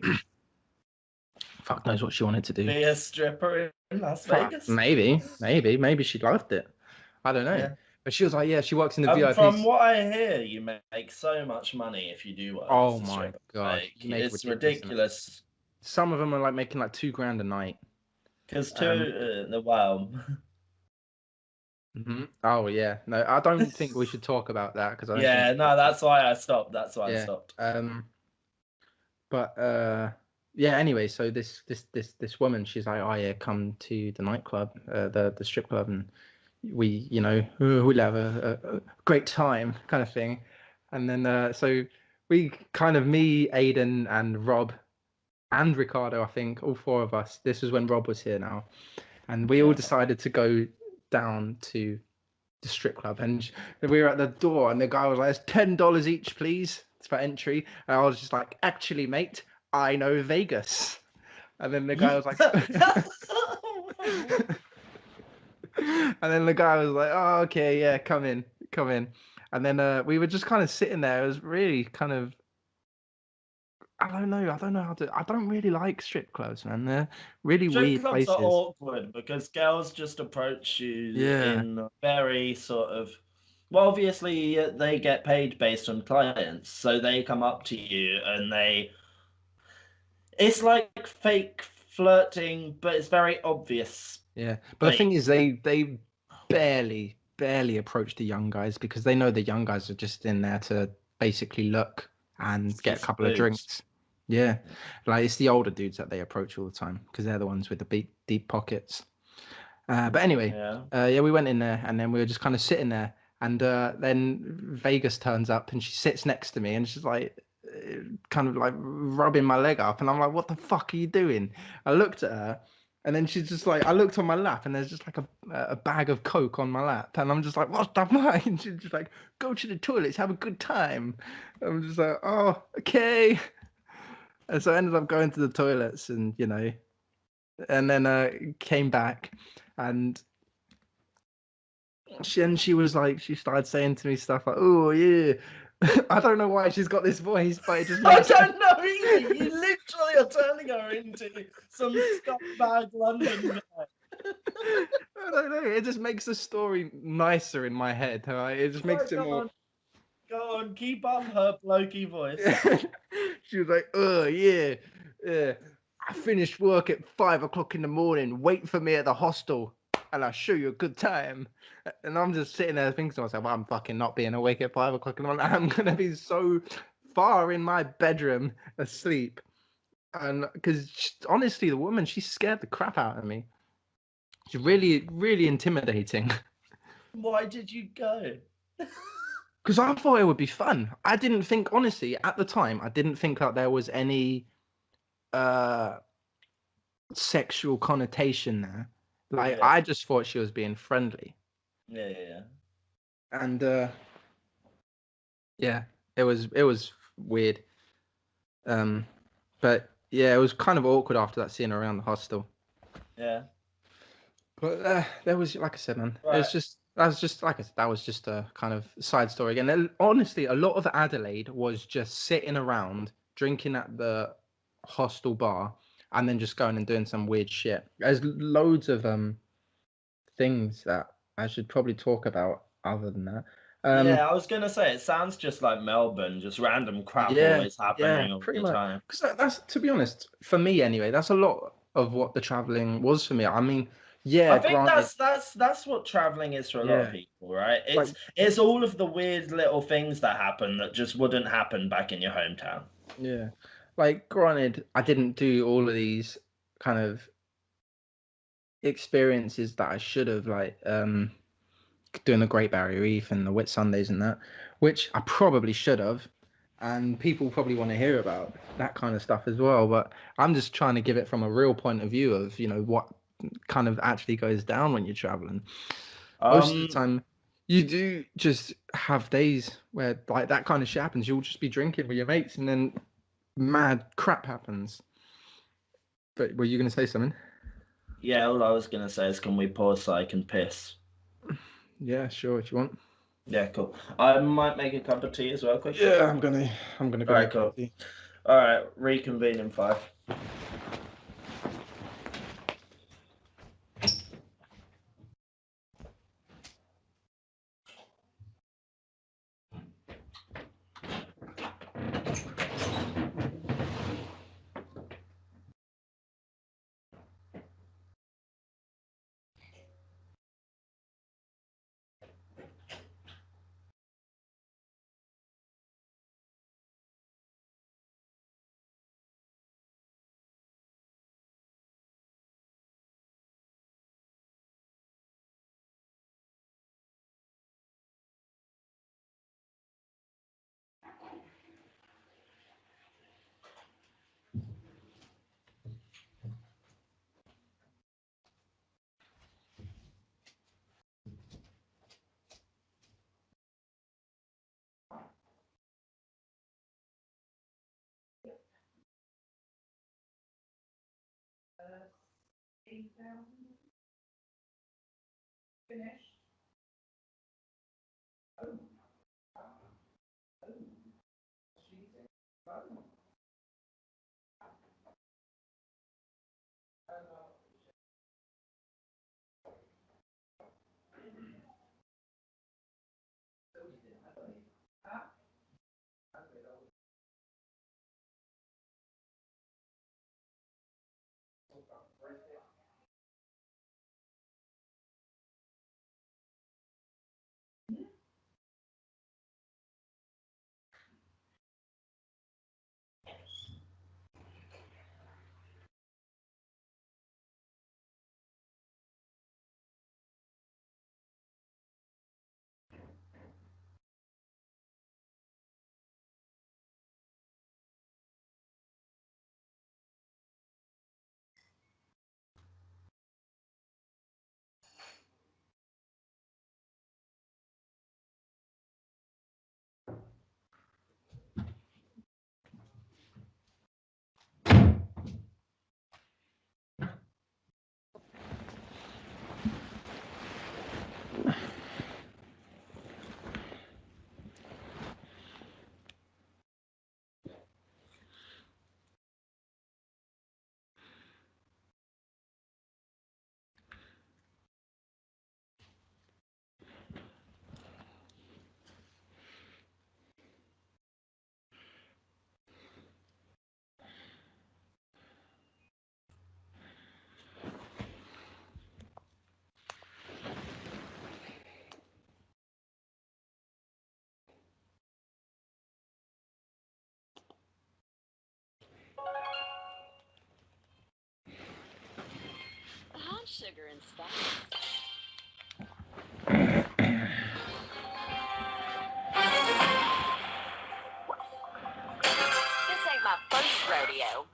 fuck knows what she wanted to do. be a stripper in Las Vegas? Maybe she loved it. I don't know. Yeah. But she was like, yeah, she works in the VIP. From what I hear, you make so much money if you do work Oh as a my stripper. god, Like, you make it's ridiculous amounts. ridiculous. Some of them are like making like $2,000 a night. Because Um, wow. oh yeah, no, I don't think we should talk about that because I don't think Yeah, it's no, okay. that's why I stopped. That's why I Yeah. stopped. But yeah. Anyway, so this woman, she's like, oh yeah, come to the nightclub, the strip club, and we we'll have a great time kind of thing. And then so we kind of, me, Aiden, and Rob and Ricardo, I think all four of us, this was when Rob was here now, and we all Yeah. decided to go down to the strip club. And we were at the door, and the guy was like, "It's $10 each, please. It's for entry." And I was just like, "Actually, mate, I know Vegas." And then the guy was like, and then the guy was like, "Oh, okay, yeah, come in, come in." And then we were just kind of sitting there. It was really kind of, I don't know how to. I don't really like strip clubs, man. They're really Strip weird clubs are places. awkward because girls just approach you Yeah, in a very sort of. Well, obviously, they get paid based on clients, so they come up to you and they. It's like fake flirting, but it's very obvious. yeah. But the Like, thing is, they barely approach the young guys because they know the young guys are just in there to basically look and see get a some couple of boobs. drinks. Yeah, like it's the older dudes that they approach all the time because they're the ones with the deep pockets. But anyway, Yeah. yeah, we went in there and then we were just kind of sitting there, and then Vegas turns up and she sits next to me and she's like, kind of like rubbing my leg up, and I'm like, "What the fuck are you doing?" I looked at her, and then she's just like, I looked on my lap, and there's just like a bag of Coke on my lap, and I'm just like, "What the fuck?" And she's just like, "Go to the toilets, have a good time." I'm just like, "Oh, okay." And so I ended up going to the toilets, and and then came back, and she was like, she started saying to me stuff like, "Oh yeah." I don't know why she's got this voice, but it just I makes don't know either. You literally are turning her into some scumbag London guy. I don't know. It just makes the story nicer in my head. Right? It just makes Right, it more. go on, keep up her blokey voice. She was like, "Oh yeah, yeah. I finished work at 5 o'clock in the morning. Wait for me at the hostel, and I'll show you a good time." And I'm just sitting there thinking to myself, "I'm fucking not being awake at 5 o'clock in the morning. I'm gonna be so far in my bedroom asleep." And because honestly, the woman, she scared the crap out of me. She's really, really intimidating. Why did you go? Because I thought it would be fun. I didn't think, honestly, at the time, I didn't think that there was any uh sexual connotation there. Like, Yeah, I just thought she was being friendly. yeah. And yeah, it was weird. But yeah, it was kind of awkward after that, seeing her around the hostel. Yeah. But there was, like I said, man, it was Right. just that was just like I said, that was just a kind of side story. And then, honestly, a lot of Adelaide was just sitting around drinking at the hostel bar, and then just going and doing some weird shit. There's loads of things that I should probably talk about other than that. Yeah, I was gonna say it sounds just like Melbourne, just random crap Yeah, always yeah, happening all pretty the much. time. Because that's, to be honest, for me anyway, that's a lot of what the traveling was for me. I mean, I yeah, think granted, that's what traveling is for a lot of yeah, people, right? like, It's all of the weird little things that happen that just wouldn't happen back in your hometown. yeah, like, granted, I didn't do all of these kind of experiences that I should have, like, doing the Great Barrier Reef and the Whit Sundays and that, which I probably should have. And people probably want to hear about that kind of stuff as well. But I'm just trying to give it from a real point of view of, what kind of actually goes down when you're traveling. Most of the Um, time, you do just have days where, like, that kind of shit happens. You'll just be drinking with your mates, and then mad crap happens. But were you going to say something? yeah, all I was gonna say is can we pause so I can piss? Yeah, sure, if you want. Yeah, cool. I might make a cup of tea as well, quickly. Yeah, I'm gonna All go right, make a cool. tea. All right, reconvene in 5. Hot sugar and spice. This ain't my first rodeo.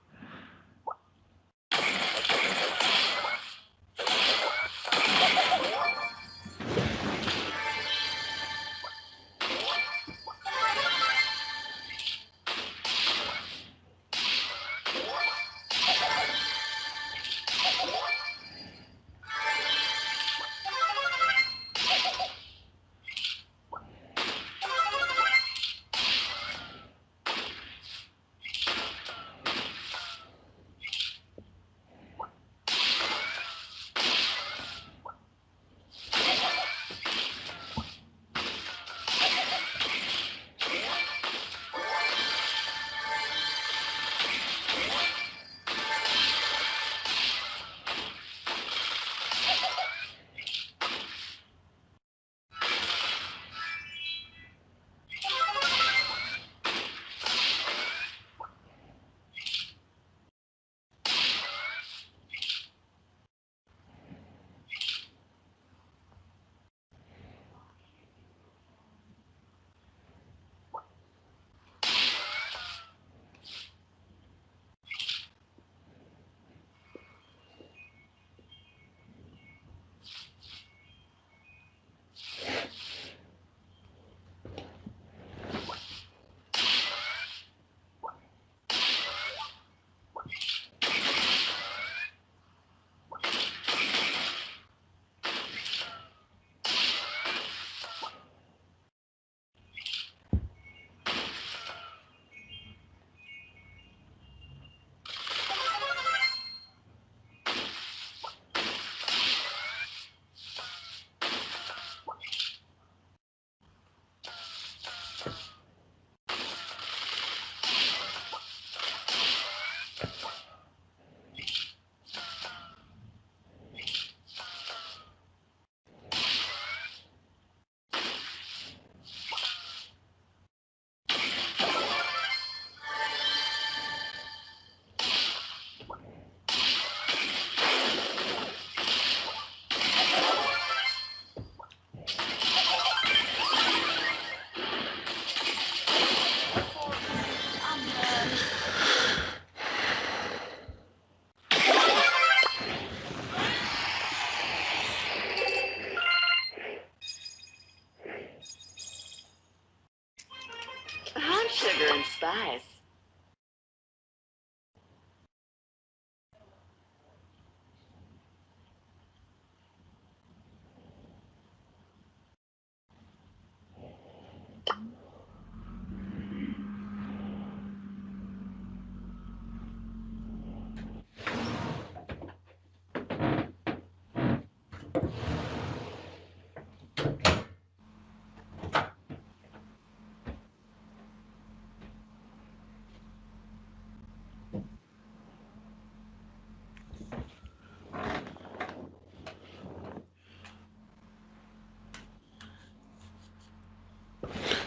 Hot sugar and spice.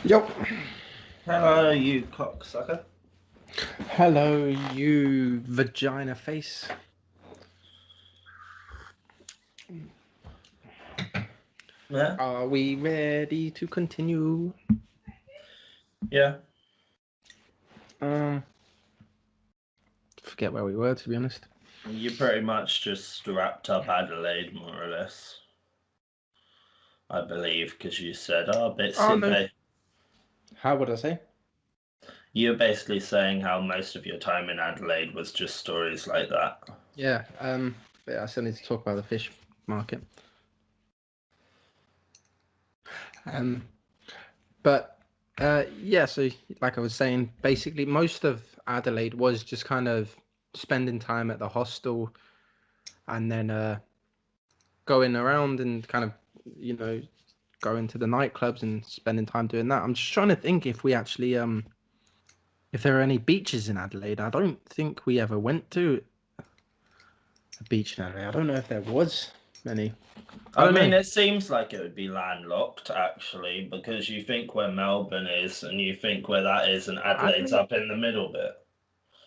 Yo. Hello, you cocksucker. Hello, you vagina face. Yeah, Are we ready to continue? yeah. Forget where we were, to be honest. You pretty much just wrapped up Adelaide, more or less. I believe, because you said, Oh, no. How would I say? you're basically saying how most of your time in Adelaide was just stories like that. Yeah, but I still need to talk about the fish market. But yeah, so like I was saying, basically most of Adelaide was just kind of spending time at the hostel and then going around and kind of, going to the nightclubs and spending time doing that. I'm just trying to think if we actually if there are any beaches in Adelaide. I don't think we ever went to a beach in Adelaide. I don't know if there was any. I I don't mean, know. it seems like it would be landlocked, actually, because you think where Melbourne is and you think where that is, and Adelaide's Adelaide? up in the middle bit.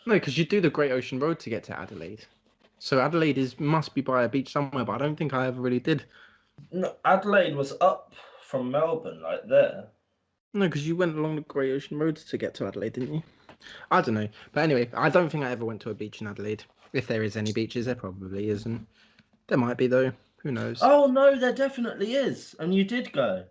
No, because you do the Great Ocean Road to get to Adelaide. So Adelaide must be by a beach somewhere, but I don't think I ever really did. No, Adelaide was up from Melbourne, like there. No, because you went along the Great Ocean Road to get to Adelaide, didn't you? I don't know. But anyway, I don't think I ever went to a beach in Adelaide. If there is any beaches, there probably isn't. There might be, though. Who knows? Oh no, there definitely is, and you did go.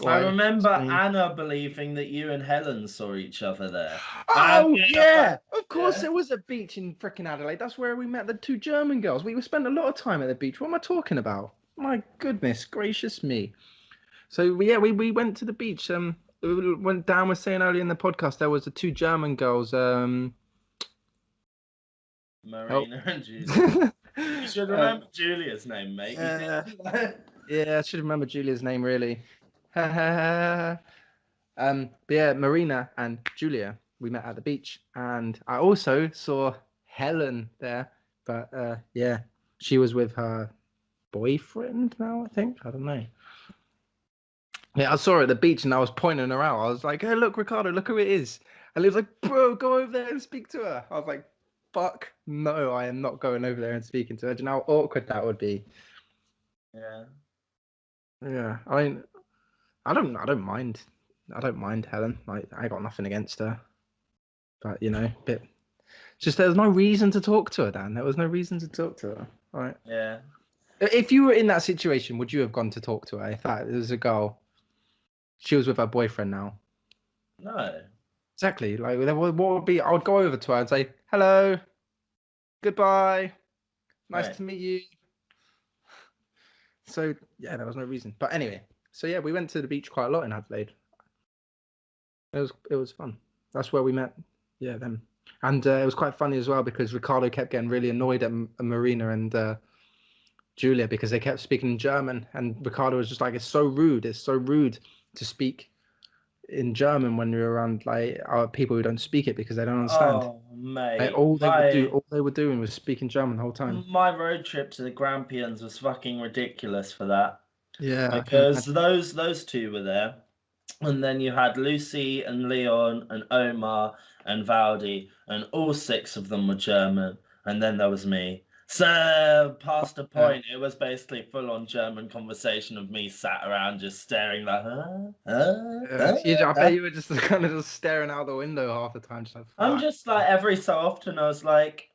I Why? remember Explain. Anna believing that you and Helen saw each other there. And Oh, being a yeah! Of course yeah. there was a beach in frickin' Adelaide. That's where we met the two German girls. We spent a lot of time at the beach. What am I talking about? My goodness gracious me. So, yeah, we went to the beach. When Dan was saying earlier in the podcast, there was the two German girls. Help. Marina and Julia. You should Um, remember Julia's name, mate. uh, yeah, I should remember Julia's name, really. But yeah, Marina and Julia, we met at the beach, and I also saw Helen there. But yeah, she was with her boyfriend now, I think. I don't know. Yeah, I saw her at the beach, and I was pointing her out. I was like, "Hey, look, Ricardo, look who it is." And he was like, "Bro, go over there and speak to her." I was like, "Fuck, no, I am not going over there and speaking to her." Do you know how awkward that would be? Yeah. Yeah, I mean, I don't mind. I don't mind Helen. Like, I got nothing against her. But bit. Just there's no reason to talk to her, Dan. There was no reason to talk to her. All right. Yeah. If you were in that situation, would you have gone to talk to her? If that was a girl, she was with her boyfriend now. No. Exactly. Like, what would be? I would go over to her and say, "Hello, goodbye, nice Right. to meet you." So yeah, there was no reason. But anyway, so yeah, we went to the beach quite a lot in Adelaide. It was fun. That's where we met. Yeah, them. And it was quite funny as well because Ricardo kept getting really annoyed at Marina and Julia because they kept speaking in German, and Ricardo was just like, "It's so rude. It's so rude to speak in German when you're around like people who don't speak it because they don't understand." Oh, Like, mate. all they were doing was speaking German the whole time. My road trip to the Grampians was fucking ridiculous for that. Yeah, I can Because imagine. those two were there. And then you had Lucy and Leon and Omar and Valdi, and all six of them were German. And then there was me. So, past a Yeah, point, it was basically full on German conversation of me sat around just staring like, huh? Huh? yeah. Huh? I bet you were just kind of just staring out the window half the time, just like, I'm fuck. just like, every so often, I was like,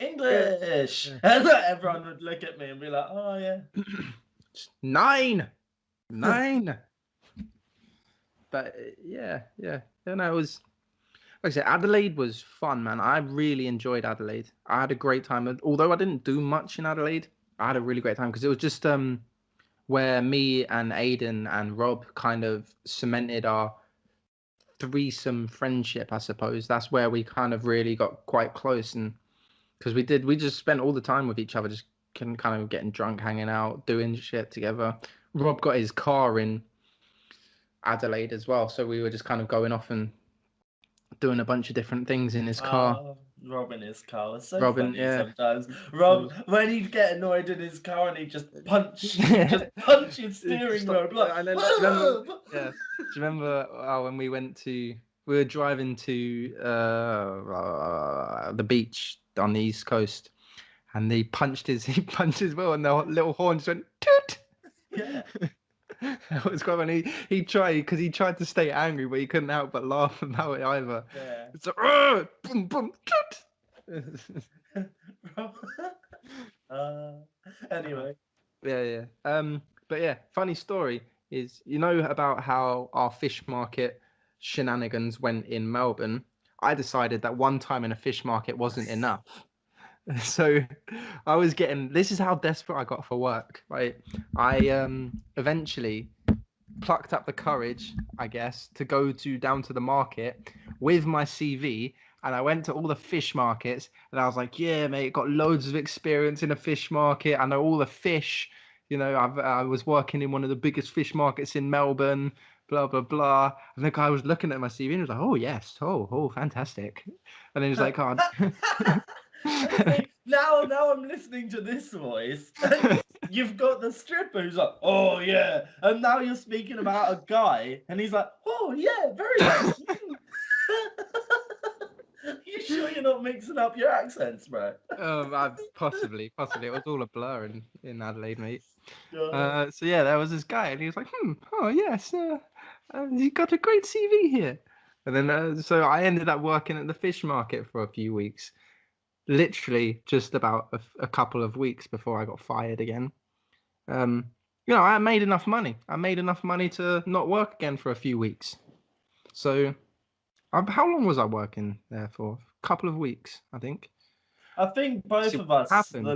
Yeah, English. yeah. And like, everyone would look at me and be like, oh, yeah. Nine, nine. But yeah. No, it was like I said, Adelaide was fun, man. I really enjoyed Adelaide. I had a great time. And although I didn't do much in Adelaide, I had a really great time because it was just where me and Aiden and Rob kind of cemented our threesome friendship, I suppose. That's where we kind of really got quite close, and because we just spent all the time with each other, just kind of getting drunk, hanging out, doing shit together. Rob got his car in Adelaide as well, so we were just kind of going off and doing a bunch of different things in his car. Rob in his car was so Robin, funny yeah. sometimes. Rob, when he'd get annoyed in his car and he'd just punch his steering wheel. Like, And then, do you remember, yeah. Do you remember when we were driving to the beach on the East Coast, and he punched his wheel, and the little horn just went toot. Yeah. That was quite funny. He tried to stay angry, but he couldn't help but laugh about it either. Yeah. It's like, boom, boom, toot. Anyway. Yeah. But yeah, funny story is, about how our fish market shenanigans went in Melbourne. I decided that one time in a fish market wasn't enough. So this is how desperate I got for work, right? I eventually plucked up the courage, I guess, to go down to the market with my CV, and I went to all the fish markets, and I was like, "Yeah, mate, got loads of experience in a fish market. I know all the fish. I was working in one of the biggest fish markets in Melbourne. Blah blah blah." And the guy was looking at my CV and was like, "Oh yes, oh fantastic." And then he's like, "Oh." Now I'm listening to this voice, and you've got the stripper who's like, "Oh yeah," and now you're speaking about a guy, and he's like, "Oh yeah, very nice." You sure you're not mixing up your accents, bro? Possibly. It was all a blur in Adelaide, mate. Yeah. So yeah, there was this guy, and he was like, "Oh yes, you got a great CV here." And then so I ended up working at the fish market for a few weeks, literally just about a couple of weeks before I got fired again. I made enough money. I made enough money to not work again for a few weeks. So, how long was I working there for? A couple of weeks, I think. I think both See of what us, happened.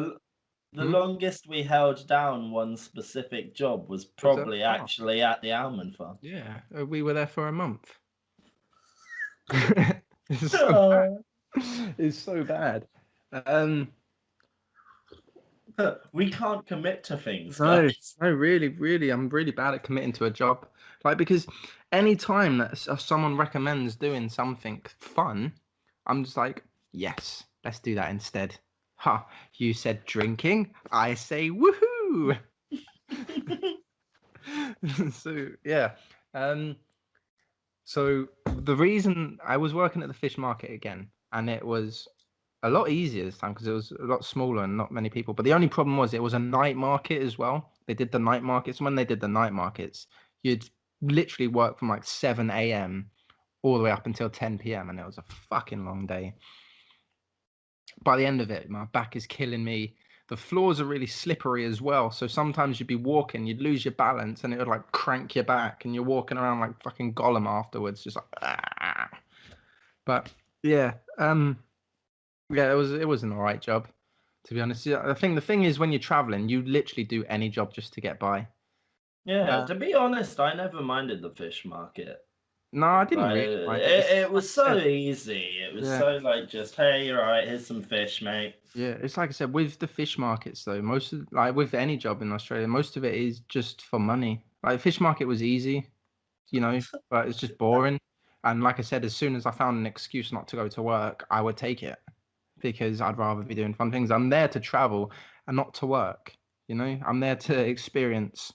the longest we held down one specific job was probably actually at the Almond Farm. Yeah, we were there for a month. It's so bad. We can't commit to things, No, guys. no, really, I'm really bad at committing to a job. Like, because any time that someone recommends doing something fun, I'm just like, yes, let's do that instead. Ha, you said drinking, I say woohoo. So yeah, so the reason I was working at the fish market again, and it was a lot easier this time because it was a lot smaller and not many people. But the only problem was it was a night market as well. They did the night markets. When they did the night markets, you'd literally work from like 7 a.m. all the way up until 10 p.m. and it was a fucking long day. By the end of it, my back is killing me. The floors are really slippery as well. So sometimes you'd be walking, you'd lose your balance and it would like crank your back and you're walking around like fucking Gollum afterwards, just like, ah. But yeah, yeah, it was an all right job, to be honest. Yeah, I think the thing is when you're traveling, you literally do any job just to get by. Yeah, to be honest, I never minded the fish market. No, I didn't Like, really mind it. it was so easy. It was Yeah. so like just, hey, you're right, here's some fish, mate. Yeah, it's like I said, with the fish markets though, most of like with any job in Australia, most of it is just for money. Like fish market was easy, but it's just boring. And like I said, as soon as I found an excuse not to go to work, I would take it because I'd rather be doing fun things. I'm there to travel and not to work. I'm there to experience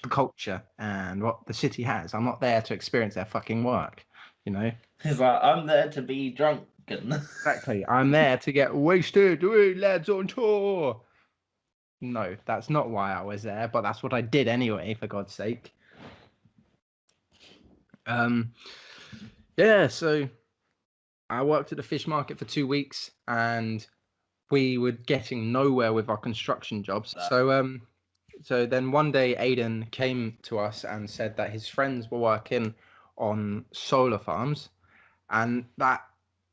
the culture and what the city has. I'm not there to experience their fucking work. He's like, I'm there to be drunk. Exactly. I'm there to get wasted. Hey, lads on tour. No, that's not why I was there, but that's what I did anyway, for God's sake. Yeah, so I worked at the fish market for 2 weeks and we were getting nowhere with our construction jobs. So then one day Aiden came to us and said that his friends were working on solar farms, and that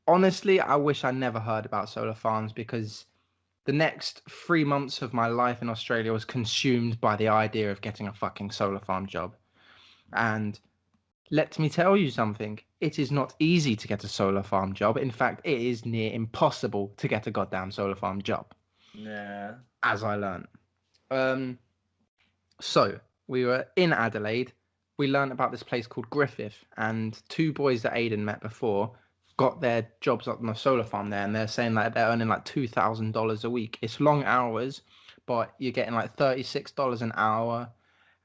honestly I wish I never heard about solar farms because the next 3 months of my life in Australia was consumed by the idea of getting a fucking solar farm job. And let me tell you something. It is not easy to get a solar farm job. In fact, it is near impossible to get a goddamn solar farm job. Yeah. As I learned. So we were in Adelaide. We learned about this place called Griffith, and two boys that Aidan met before got their jobs up on a solar farm there, and they're saying that they're earning like $2,000 a week. It's long hours, but you're getting like $36 an hour.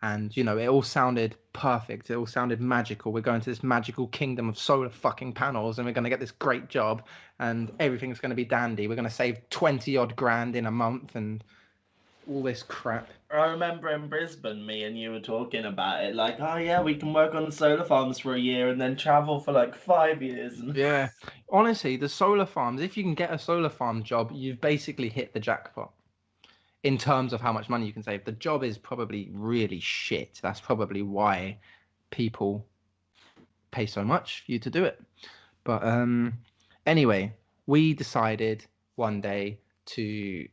And, you know, it all sounded perfect. It all sounded magical. We're going to this magical kingdom of solar fucking panels, and we're going to get this great job, and everything's going to be dandy. We're going to save 20 odd grand in a month and all this crap. I remember in Brisbane, me and you were talking about it, like, oh yeah, we can work on the solar farms for a year and then travel for like 5 years. And... Yeah. Honestly, the solar farms, if you can get a solar farm job, you've basically hit the jackpot in terms of how much money you can save. The job is probably really shit. That's probably why people pay so much for you to do it. But anyway, we decided one day to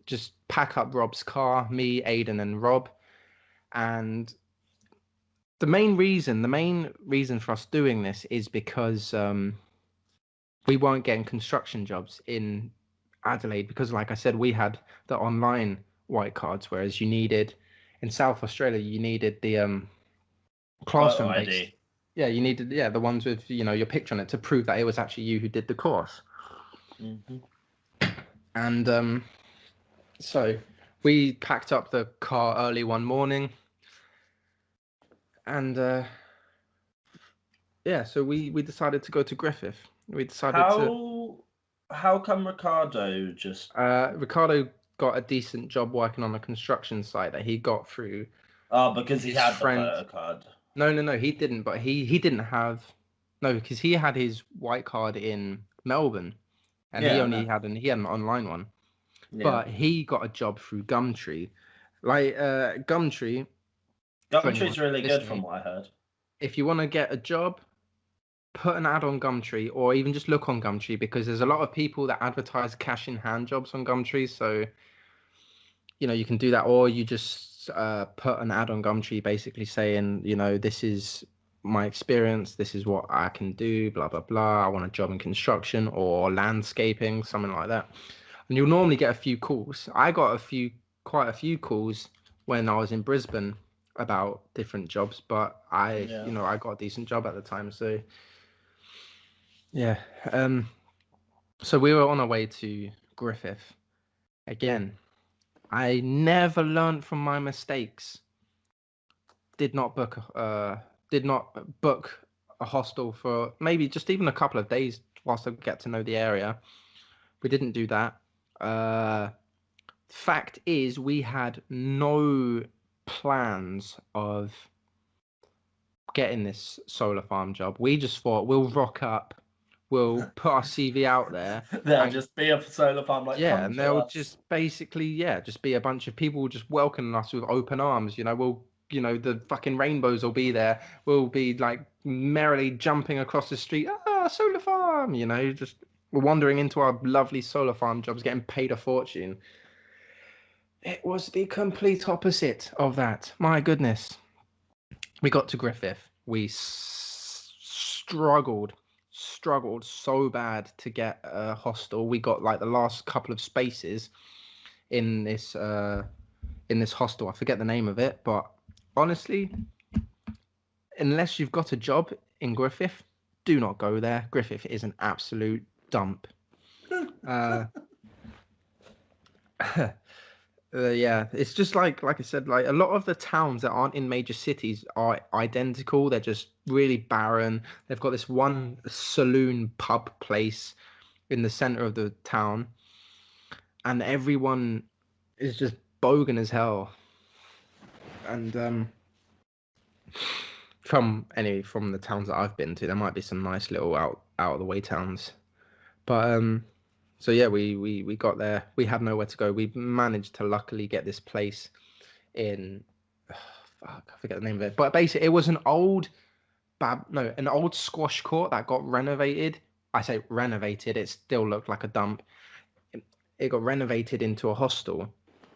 just pack up Rob's car, me, Aiden, and Rob. And the main reason for us doing this is because we weren't getting construction jobs in Adelaide because, like I said, we had the online white cards, whereas you needed in South Australia you needed the classroom based. Yeah, you needed the ones with your picture on it to prove that it was actually you who did the course. Mm-hmm. And so we packed up the car early one morning, and so we decided to go to Griffith. We decided How come Ricardo just... Ricardo got a decent job working on a construction site that he got through. Oh, because he had the photo card. No, he didn't. But he didn't have... No, because he had his white card in Melbourne, and he had an online one. Yeah. But he got a job through Gumtree. Like Gumtree's really good from what I heard. If you want to get a job, put an ad on Gumtree, or even just look on Gumtree, because there's a lot of people that advertise cash in hand jobs on Gumtree. So, you can do that, or you just put an ad on Gumtree basically saying, this is my experience, this is what I can do, blah, blah, blah. I want a job in construction or landscaping, something like that. And you'll normally get a few calls. I got quite a few calls when I was in Brisbane about different jobs, but I got a decent job at the time. So, yeah. So we were on our way to Griffith. Again, I never learned from my mistakes. Did not book a hostel for maybe just even a couple of days whilst I get to know the area. We didn't do that. Fact is, we had no plans of getting this solar farm job. We just thought we'll rock up, we'll put our CV out there. There'll just be a solar farm, like, and they'll just basically just be a bunch of people just welcoming us with open arms. The fucking rainbows will be there. We'll be like merrily jumping across the street. Solar farm, just we're wandering into our lovely solar farm jobs, getting paid a fortune. It was the complete opposite of that. My goodness. We got to Griffith. We struggled so bad to get a hostel. We got like the last couple of spaces in this hostel. I forget the name of it, but honestly, unless you've got a job in Griffith, do not go there. Griffith is an absolute dump. It's just like I said, like a lot of the towns that aren't in major cities are identical. They're just really barren. They've got this one saloon pub place in the center of the town, and everyone is just bogan as hell. And from the towns that I've been to, there might be some nice little out of the way towns, but so yeah, we got there. We had nowhere to go. We managed to luckily get this place in, I forget the name of it, but basically it was an old squash court that got renovated. I say renovated, it still looked like a dump. It got renovated into a hostel,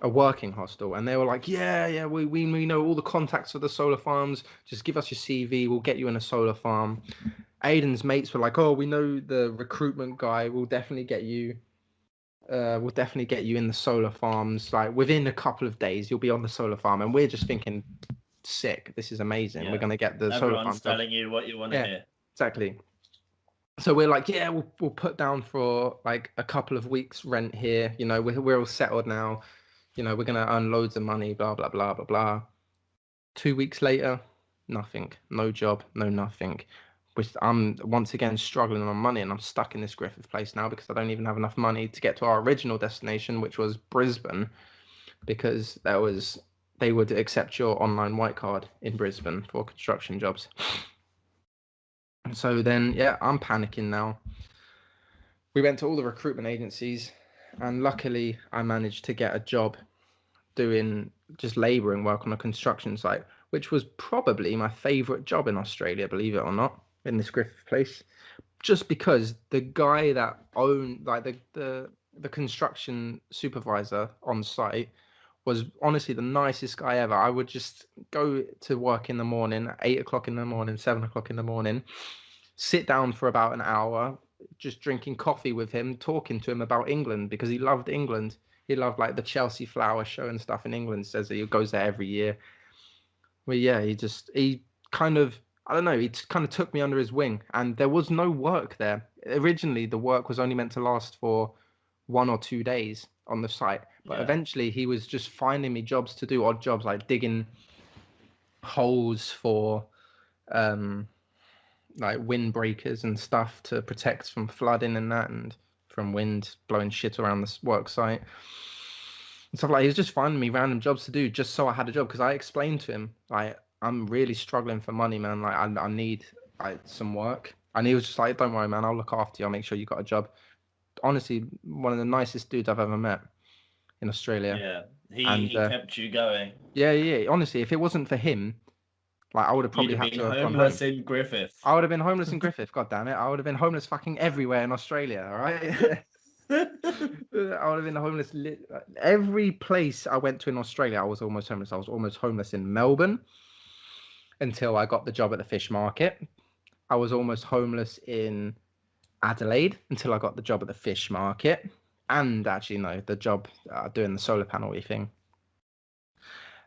a working hostel, and they were like, we know all the contacts for the solar farms. Just give us your CV, we'll get you in a solar farm. Aiden's mates were like, we know the recruitment guy. We'll definitely get you in the solar farms. Like within a couple of days, you'll be on the solar farm. And we're just thinking, sick. This is amazing. We're gonna get the solar farm. Everyone's telling you what you want to hear. Exactly. So we're like, yeah, we'll put down for like a couple of weeks rent here. You know, we're all settled now. You know, we're gonna earn loads of money. Blah blah blah blah blah. 2 weeks later, nothing. No job. No nothing. Which I'm once again struggling on money, and I'm stuck in this Griffith place now because I don't even have enough money to get to our original destination, which was Brisbane, because they would accept your online white card in Brisbane for construction jobs. So then, yeah, I'm panicking now. We went to all the recruitment agencies, and luckily I managed to get a job doing just labouring work on a construction site, which was probably my favourite job in Australia, believe it or not, in this Griffith place. Just because the guy that owned, like the construction supervisor on site, was honestly the nicest guy ever. I would just go to work in the morning, 8 o'clock in the morning, 7 o'clock in the morning, sit down for about an hour, just drinking coffee with him, talking to him about England because he loved England. He loved like the Chelsea Flower Show and stuff in England. Says that he goes there every year. Well, yeah, he kind of, I don't know, he kind of took me under his wing, and there was no work there. Originally, the work was only meant to last for 1 or 2 days on the site, but Yeah. eventually he was just finding me jobs to do, odd jobs like digging holes for um like windbreakers and stuff to protect from flooding and that, and from wind blowing shit around the work site and stuff. Like, he was just finding me random jobs to do just so I had a job, because I explained to him like, I'm really struggling for money, man. Like, I need like some work, and he was just like, don't worry, man, I'll look after you, I'll make sure you got a job. Honestly, one of the nicest dudes I've ever met in Australia. Yeah. And He kept you going. yeah, honestly, if it wasn't for him, like, I would have You'd probably have had been to have gone homeless home. in Griffith. I would have been homeless in Griffith. God damn it! I would have been homeless fucking everywhere in Australia. All right. I would have been homeless. Every place I went to in Australia, I was almost homeless. I was almost homeless in Melbourne until I got the job at the fish market. I was almost homeless in Adelaide until I got the job at the fish market. And actually, no, the job doing the solar panel thing.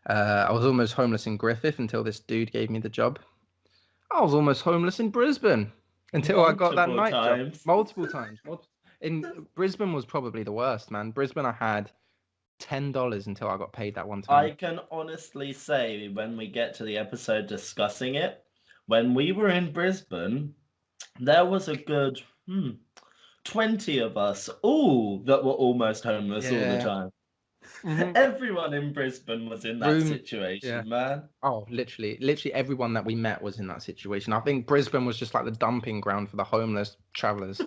I was almost homeless in Griffith until this dude gave me the job. I was almost homeless in Brisbane until I got that Multiple night job. times. Multiple times. In Brisbane was probably the worst, man. Brisbane, I had $10 until I got paid that one time. I can honestly say, when we get to the episode discussing it, when we were in Brisbane, there was a good 20 of us all that were almost homeless all the Yeah. time. Mhm. Everyone in Brisbane was in that situation, man. Oh, literally everyone that we met was in that situation. I think Brisbane was just like the dumping ground for the homeless travelers.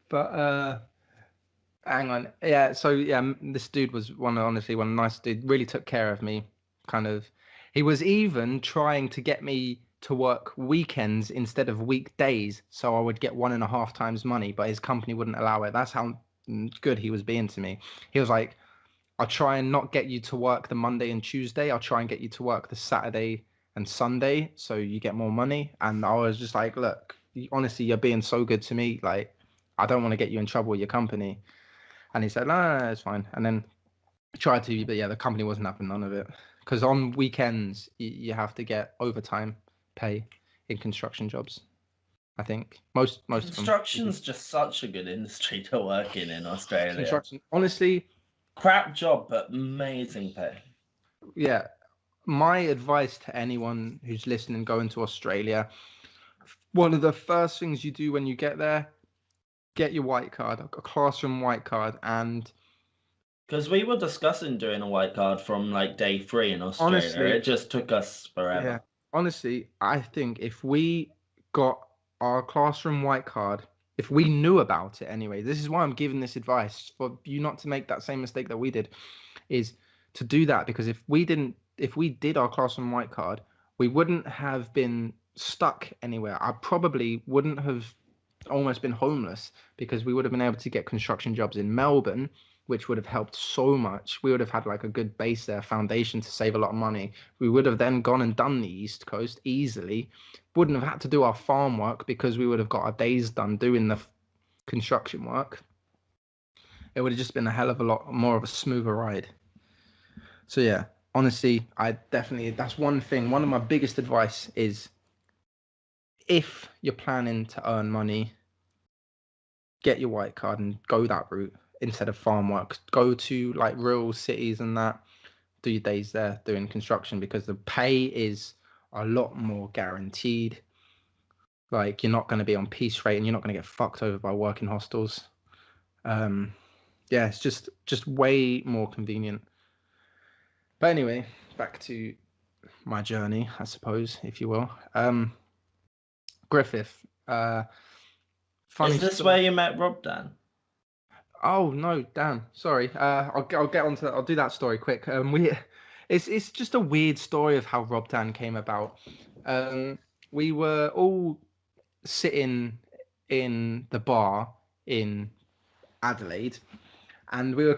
But hang on. Yeah, so yeah, this dude was honestly one nice dude. Really took care of me. Kind of. He was even trying to get me to work weekends instead of weekdays, so I would get 1.5 times money, but his company wouldn't allow it. That's how good he was being to me. He was like, I'll try and not get you to work the Monday and Tuesday. I'll try and get you to work the Saturday and Sunday so you get more money. And I was just like, look, honestly, you're being so good to me. Like, I don't want to get you in trouble with your company. And he said, no, it's fine. And then tried to, but yeah, the company wasn't having none of it. Because on weekends, you have to get overtime pay in construction jobs. I think most of them. Construction's just such a good industry to work in Australia. Construction, honestly, crap job, but amazing pay. Yeah, my advice to anyone who's listening going to Australia, one of the first things you do when you get there, get your white card, a classroom white card. And because we were discussing doing a white card from like day 3 in Australia. Honestly, it just took us forever. Yeah, honestly, I think if we got our classroom white card, if we knew about it anyway, this is why I'm giving this advice for you not to make that same mistake that we did, is to do that. Because if we did our classroom white card, we wouldn't have been stuck anywhere. I probably wouldn't have almost been homeless, because we would have been able to get construction jobs in Melbourne, which would have helped so much. We would have had like a good base there, foundation to save a lot of money. We would have then gone and done the East Coast easily. Wouldn't have had to do our farm work, because we would have got our days done doing the construction work. It would have just been a hell of a lot more of a smoother ride. So yeah, honestly, that's one thing. One of my biggest advice is if you're planning to earn money, get your white card and go that route instead of farm work. Go to like rural cities and that. Do your days there doing construction because the pay is a lot more guaranteed. Like you're not going to be on piece rate and you're not going to get fucked over by working hostels. Yeah, it's just way more convenient. But anyway, back to my journey, I suppose, if you will. Griffith. Funny Is this story. where you met Rob, Dan? Oh no, damn. Sorry. I'll get on to that. I'll do that story quick. It's just a weird story of how Rob Dan came about. We were all sitting in the bar in Adelaide, and we were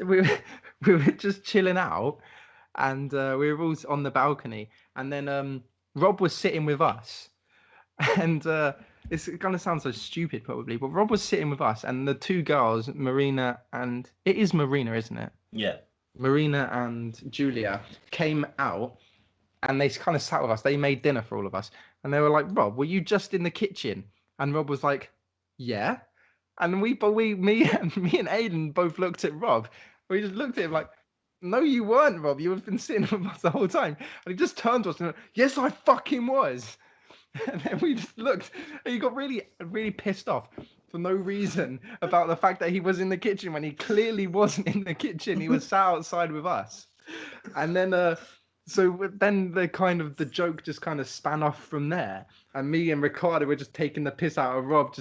we were just chilling out, and we were all on the balcony, and then Rob was sitting with us, and it's gonna sound so stupid probably, but Rob was sitting with us, and the two girls, Marina and it is Marina, isn't it? Yeah. Marina and Julia came out, and they kind of sat with us. They made dinner for all of us, and they were like, "Rob, were you just in the kitchen?" And Rob was like, "Yeah." And me and Aiden both looked at Rob. We just looked at him like, "No, you weren't, Rob. You have been sitting with us the whole time." And he just turned to us and went, "Yes, I fucking was." And then we just looked, and he got really, really pissed off for no reason about the fact that he was in the kitchen when he clearly wasn't in the kitchen. He was sat outside with us. And then, so then the joke just kind of span off from there. And me and Ricardo were just taking the piss out of Rob,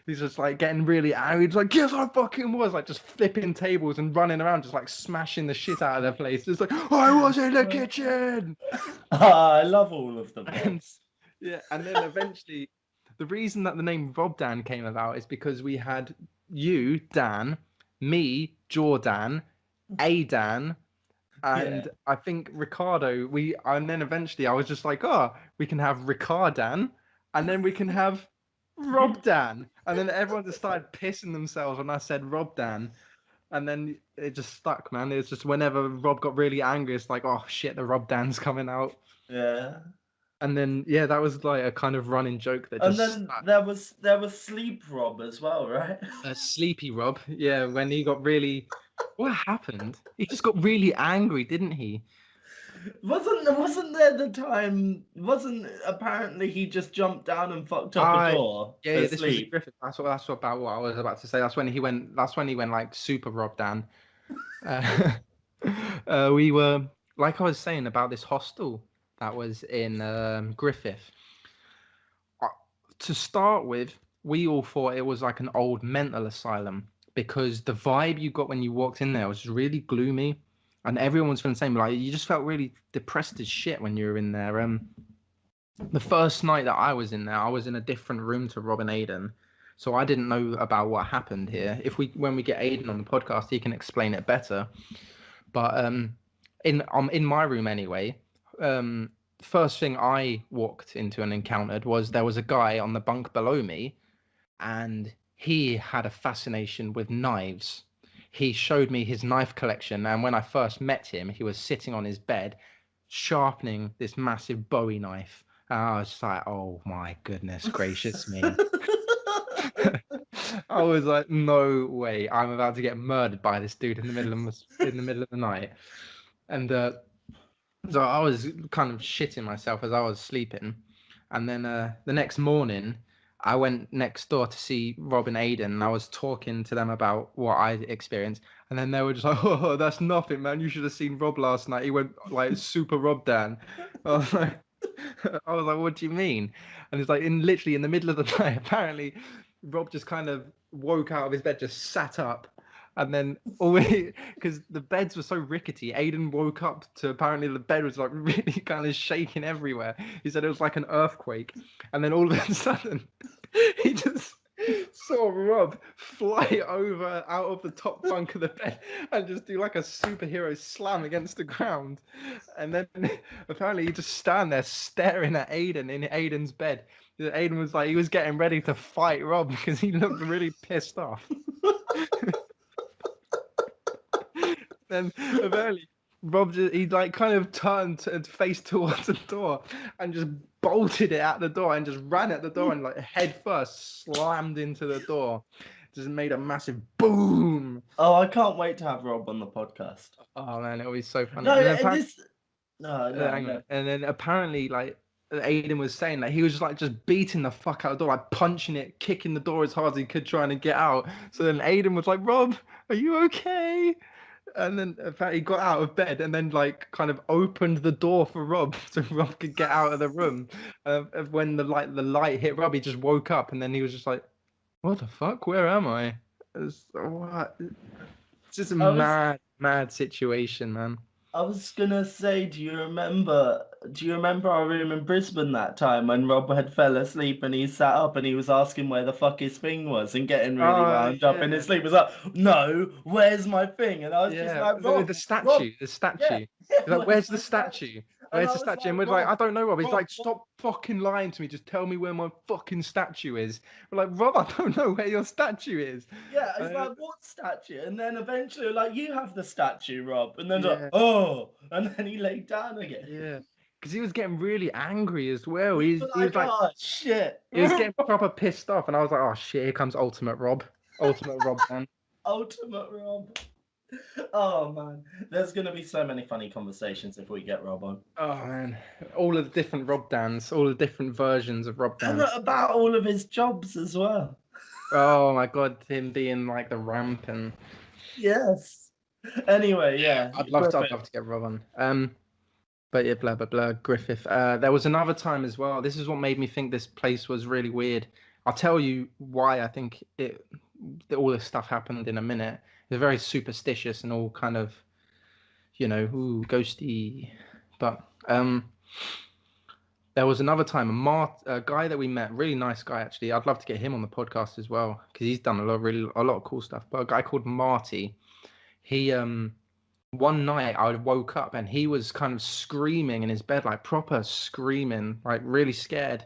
he's just like getting really angry. He's like, "Yes, I fucking was," like just flipping tables and running around, just like smashing the shit out of the place. It's like, "I was in the kitchen." I love all of them. And yeah, and then eventually, the reason that the name Rob Dan came about is because we had you, Dan, me, Jordan, Dan, and Yeah. I think Ricardo. And then eventually I was just like, "Oh, we can have Ricardan, and then we can have Rob Dan," and then everyone just started pissing themselves when I said Rob Dan. And then it just stuck, man. It's just whenever Rob got really angry, it's like, "Oh shit, the Rob Dan's coming out." Yeah. And then yeah, that was like a kind of running joke that And just then stuck. there was Sleep Rob as well, right? Sleepy Rob, yeah, when he got really, what happened? He just got really angry, didn't he? Wasn't there the time? Wasn't apparently he just jumped down and fucked up a door Yeah, this was asleep? Griffith. That's about what I was about to say. That's when he went. That's when he went like super Rob Dan. Uh, we were like I was saying about this hostel that was in Griffith. To start with, we all thought it was like an old mental asylum because the vibe you got when you walked in there was really gloomy, and everyone was feeling the same. Like you just felt really depressed as shit when you were in there. The first night that I was in there, I was in a different room to Rob and Aiden, so I didn't know about what happened here. When we get Aiden on the podcast, he can explain it better. But in my room anyway, first thing I walked into and encountered was there was a guy on the bunk below me, and he had a fascination with knives. He showed me his knife collection, and when I first met him, he was sitting on his bed, sharpening this massive Bowie knife. And I was just like, "Oh my goodness gracious me!" I was like, "No way! I'm about to get murdered by this dude in the middle of the night." And so I was kind of shitting myself as I was sleeping. And then the next morning, I went next door to see Rob and Aiden, and I was talking to them about what I experienced. And then they were just like, "Oh, that's nothing, man. You should have seen Rob last night. He went like super Rob Dan." I was like, "What do you mean?" And it's like literally in the middle of the night, apparently, Rob just kind of woke out of his bed, just sat up, and then because the beds were so rickety, Aiden woke up to apparently the bed was like really kind of shaking everywhere. He said it was like an earthquake, and then all of a sudden he just saw Rob fly over out of the top bunk of the bed and just do like a superhero slam against the ground, and then apparently he just stand there staring at Aiden in Aiden's bed. Aiden was like he was getting ready to fight Rob because he looked really pissed off. Then apparently Rob he like kind of turned and faced towards the door and just bolted it out the door and just ran at the door and like head first slammed into the door. Just made a massive boom. Oh, I can't wait to have Rob on the podcast. Oh man, it'll be so funny. No, And then no. and then apparently like Aiden was saying that he was just beating the fuck out of the door, like punching it, kicking the door as hard as he could, trying to get out. So then Aiden was like, "Rob, are you okay?" And then in fact, he got out of bed and then like kind of opened the door for Rob so Rob could get out of the room. When the light hit Rob, he just woke up and then he was just like, "What the fuck? Where am I?" What? It's just a mad situation, man. I was gonna say, do you remember our room in Brisbane that time when Rob had fell asleep and he sat up and he was asking where the fuck his thing was and getting really wound up in his sleep? He was like, "No, where's my thing?" And I was just like, "Rob, the statue. Yeah, He's like, "Where's the statue? Where's the statue?" And we're like, "I don't know, Rob." He's Rob, like, "Stop fucking lying to me. Just tell me where my fucking statue is." We're like, "Rob, I don't know where your statue is." Yeah, it's like, "What statue?" And then eventually, like, "You have the statue, Rob." And then Yeah. like, "Oh," and then he laid down again. Yeah, because he was getting really angry as well. We He were was like, "Oh shit!" he was getting proper pissed off, and I was like, "Oh shit, here comes Ultimate Rob, Ultimate Rob, man." Ultimate Rob. Oh man, there's gonna be so many funny conversations if we get Rob on. Oh man, all of the different Rob Dans, all the different versions of Rob And Dans. about all of his jobs as well. Oh my god, him being like the ramp and. Yes. Anyway, yeah. I'd love to get Rob on. But yeah, blah blah blah. Griffith. There was another time as well. This is what made me think this place was really weird. I'll tell you why I think all this stuff happened in a minute. It's very superstitious and all kind of, ooh, ghosty. But there was another time a guy that we met, really nice guy actually. I'd love to get him on the podcast as well because he's done a lot of cool stuff. But a guy called Marty, he one night I woke up and he was kind of screaming in his bed, like proper screaming, like really scared.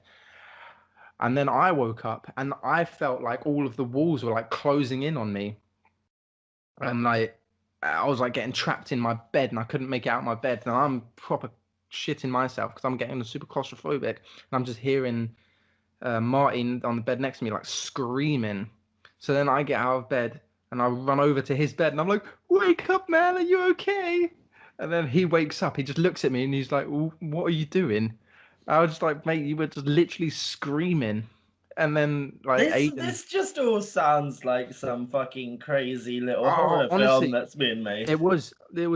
And then I woke up and I felt like all of the walls were like closing in on me. And like I was like getting trapped in my bed and I couldn't make it out of my bed. And I'm proper shitting myself because I'm getting super claustrophobic. And I'm just hearing Martin on the bed next to me like screaming. So then I get out of bed and I run over to his bed and I'm like, "Wake up, man, are you okay?" And then he wakes up, he just looks at me and he's like, "What are you doing?" I was just like, "Mate, you were just literally screaming." And then like this just all sounds like some fucking crazy little horror honestly, film that's been made. It was the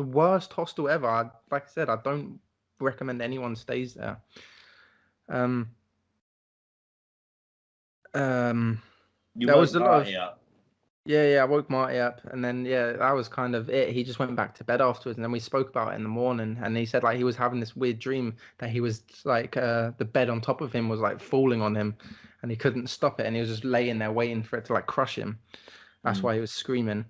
worst hostel ever. Like I said, I don't recommend anyone stays there. You there was woke a lot Marty of up. Yeah, I woke Marty up, and then that was kind of it. He just went back to bed afterwards, and then we spoke about it in the morning. And he said like he was having this weird dream that he was like the bed on top of him was like falling on him, and he couldn't stop it, and he was just laying there waiting for it to like crush him. That's why he was screaming.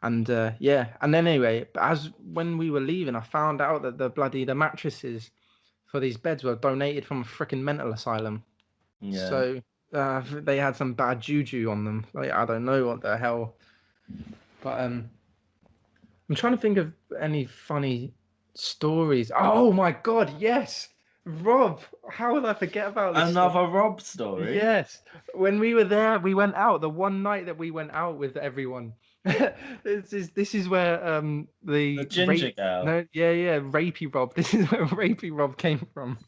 And and then anyway, as when we were leaving, I found out that the mattresses for these beds were donated from a freaking mental asylum. Yeah. So they had some bad juju on them. Like I don't know what the hell. But I'm trying to think of any funny stories. Oh my god, yes. Rob, how would I forget about this? Another Rob story? Yes. When we were there, we went out the one night that we went out with everyone. This is where the ginger girl. No, yeah, rapey Rob. This is where rapey Rob came from.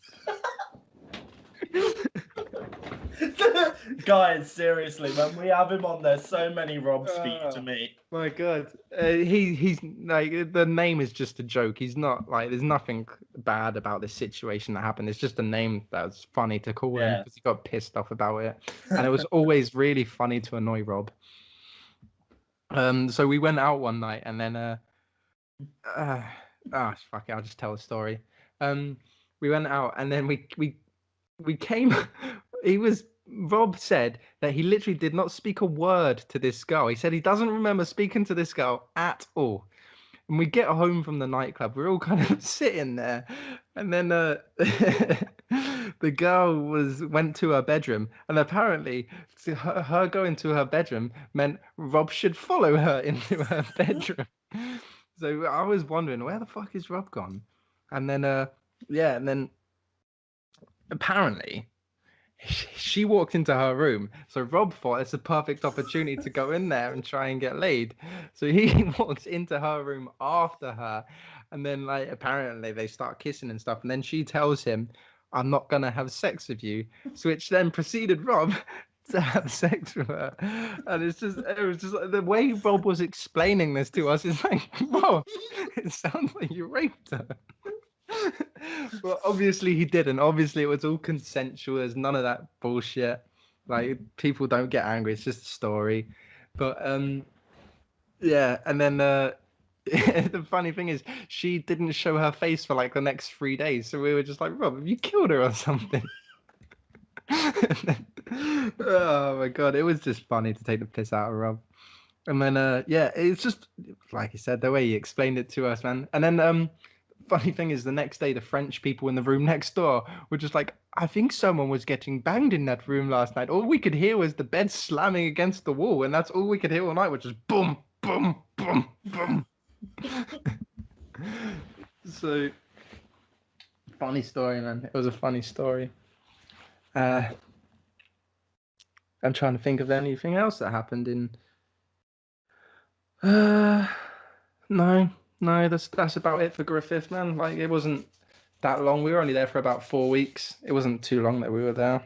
Guys, seriously, when we have him on, there's so many Robs for you to meet. My god, he's like the name is just a joke. He's not like there's nothing bad about this situation that happened. It's just a name that's funny to call him because he got pissed off about it, and it was always really funny to annoy Rob. So we went out one night, and then fuck it, I'll just tell the story. We went out, and then we came. Rob said that he literally did not speak a word to this girl. He said he doesn't remember speaking to this girl at all. And we get home from the nightclub. We're all kind of sitting there, and then the girl went to her bedroom, and apparently her going to her bedroom meant Rob should follow her into her bedroom. So I was wondering, where the fuck is Rob gone? And then and then apparently she walked into her room, so Rob thought it's a perfect opportunity to go in there and try and get laid. So he walks into her room after her, and then like apparently they start kissing and stuff, and then she tells him, "I'm not gonna have sex with you," so which then proceeded Rob to have sex with her. And it was just like, the way Rob was explaining this to us is like, Rob, it sounds like you raped her. Well, obviously he didn't. Obviously it was all consensual. There's none of that bullshit. Like people don't get angry. It's just a story. But yeah. And then the funny thing is, she didn't show her face for like the next 3 days. So we were just like, Rob, have you killed her or something? Oh my god, it was just funny to take the piss out of Rob. And then yeah, it's just like you said, the way he explained it to us, man. And then funny thing is, the next day, the French people in the room next door were just like, I think someone was getting banged in that room last night. All we could hear was the bed slamming against the wall, and that's all we could hear all night, which was boom, boom, boom, boom. So, funny story, man. It was a funny story. I'm trying to think of anything else that happened in. No, that's about it for Griffith, man. Like it wasn't that long. We were only there for about 4 weeks. It wasn't too long that we were there.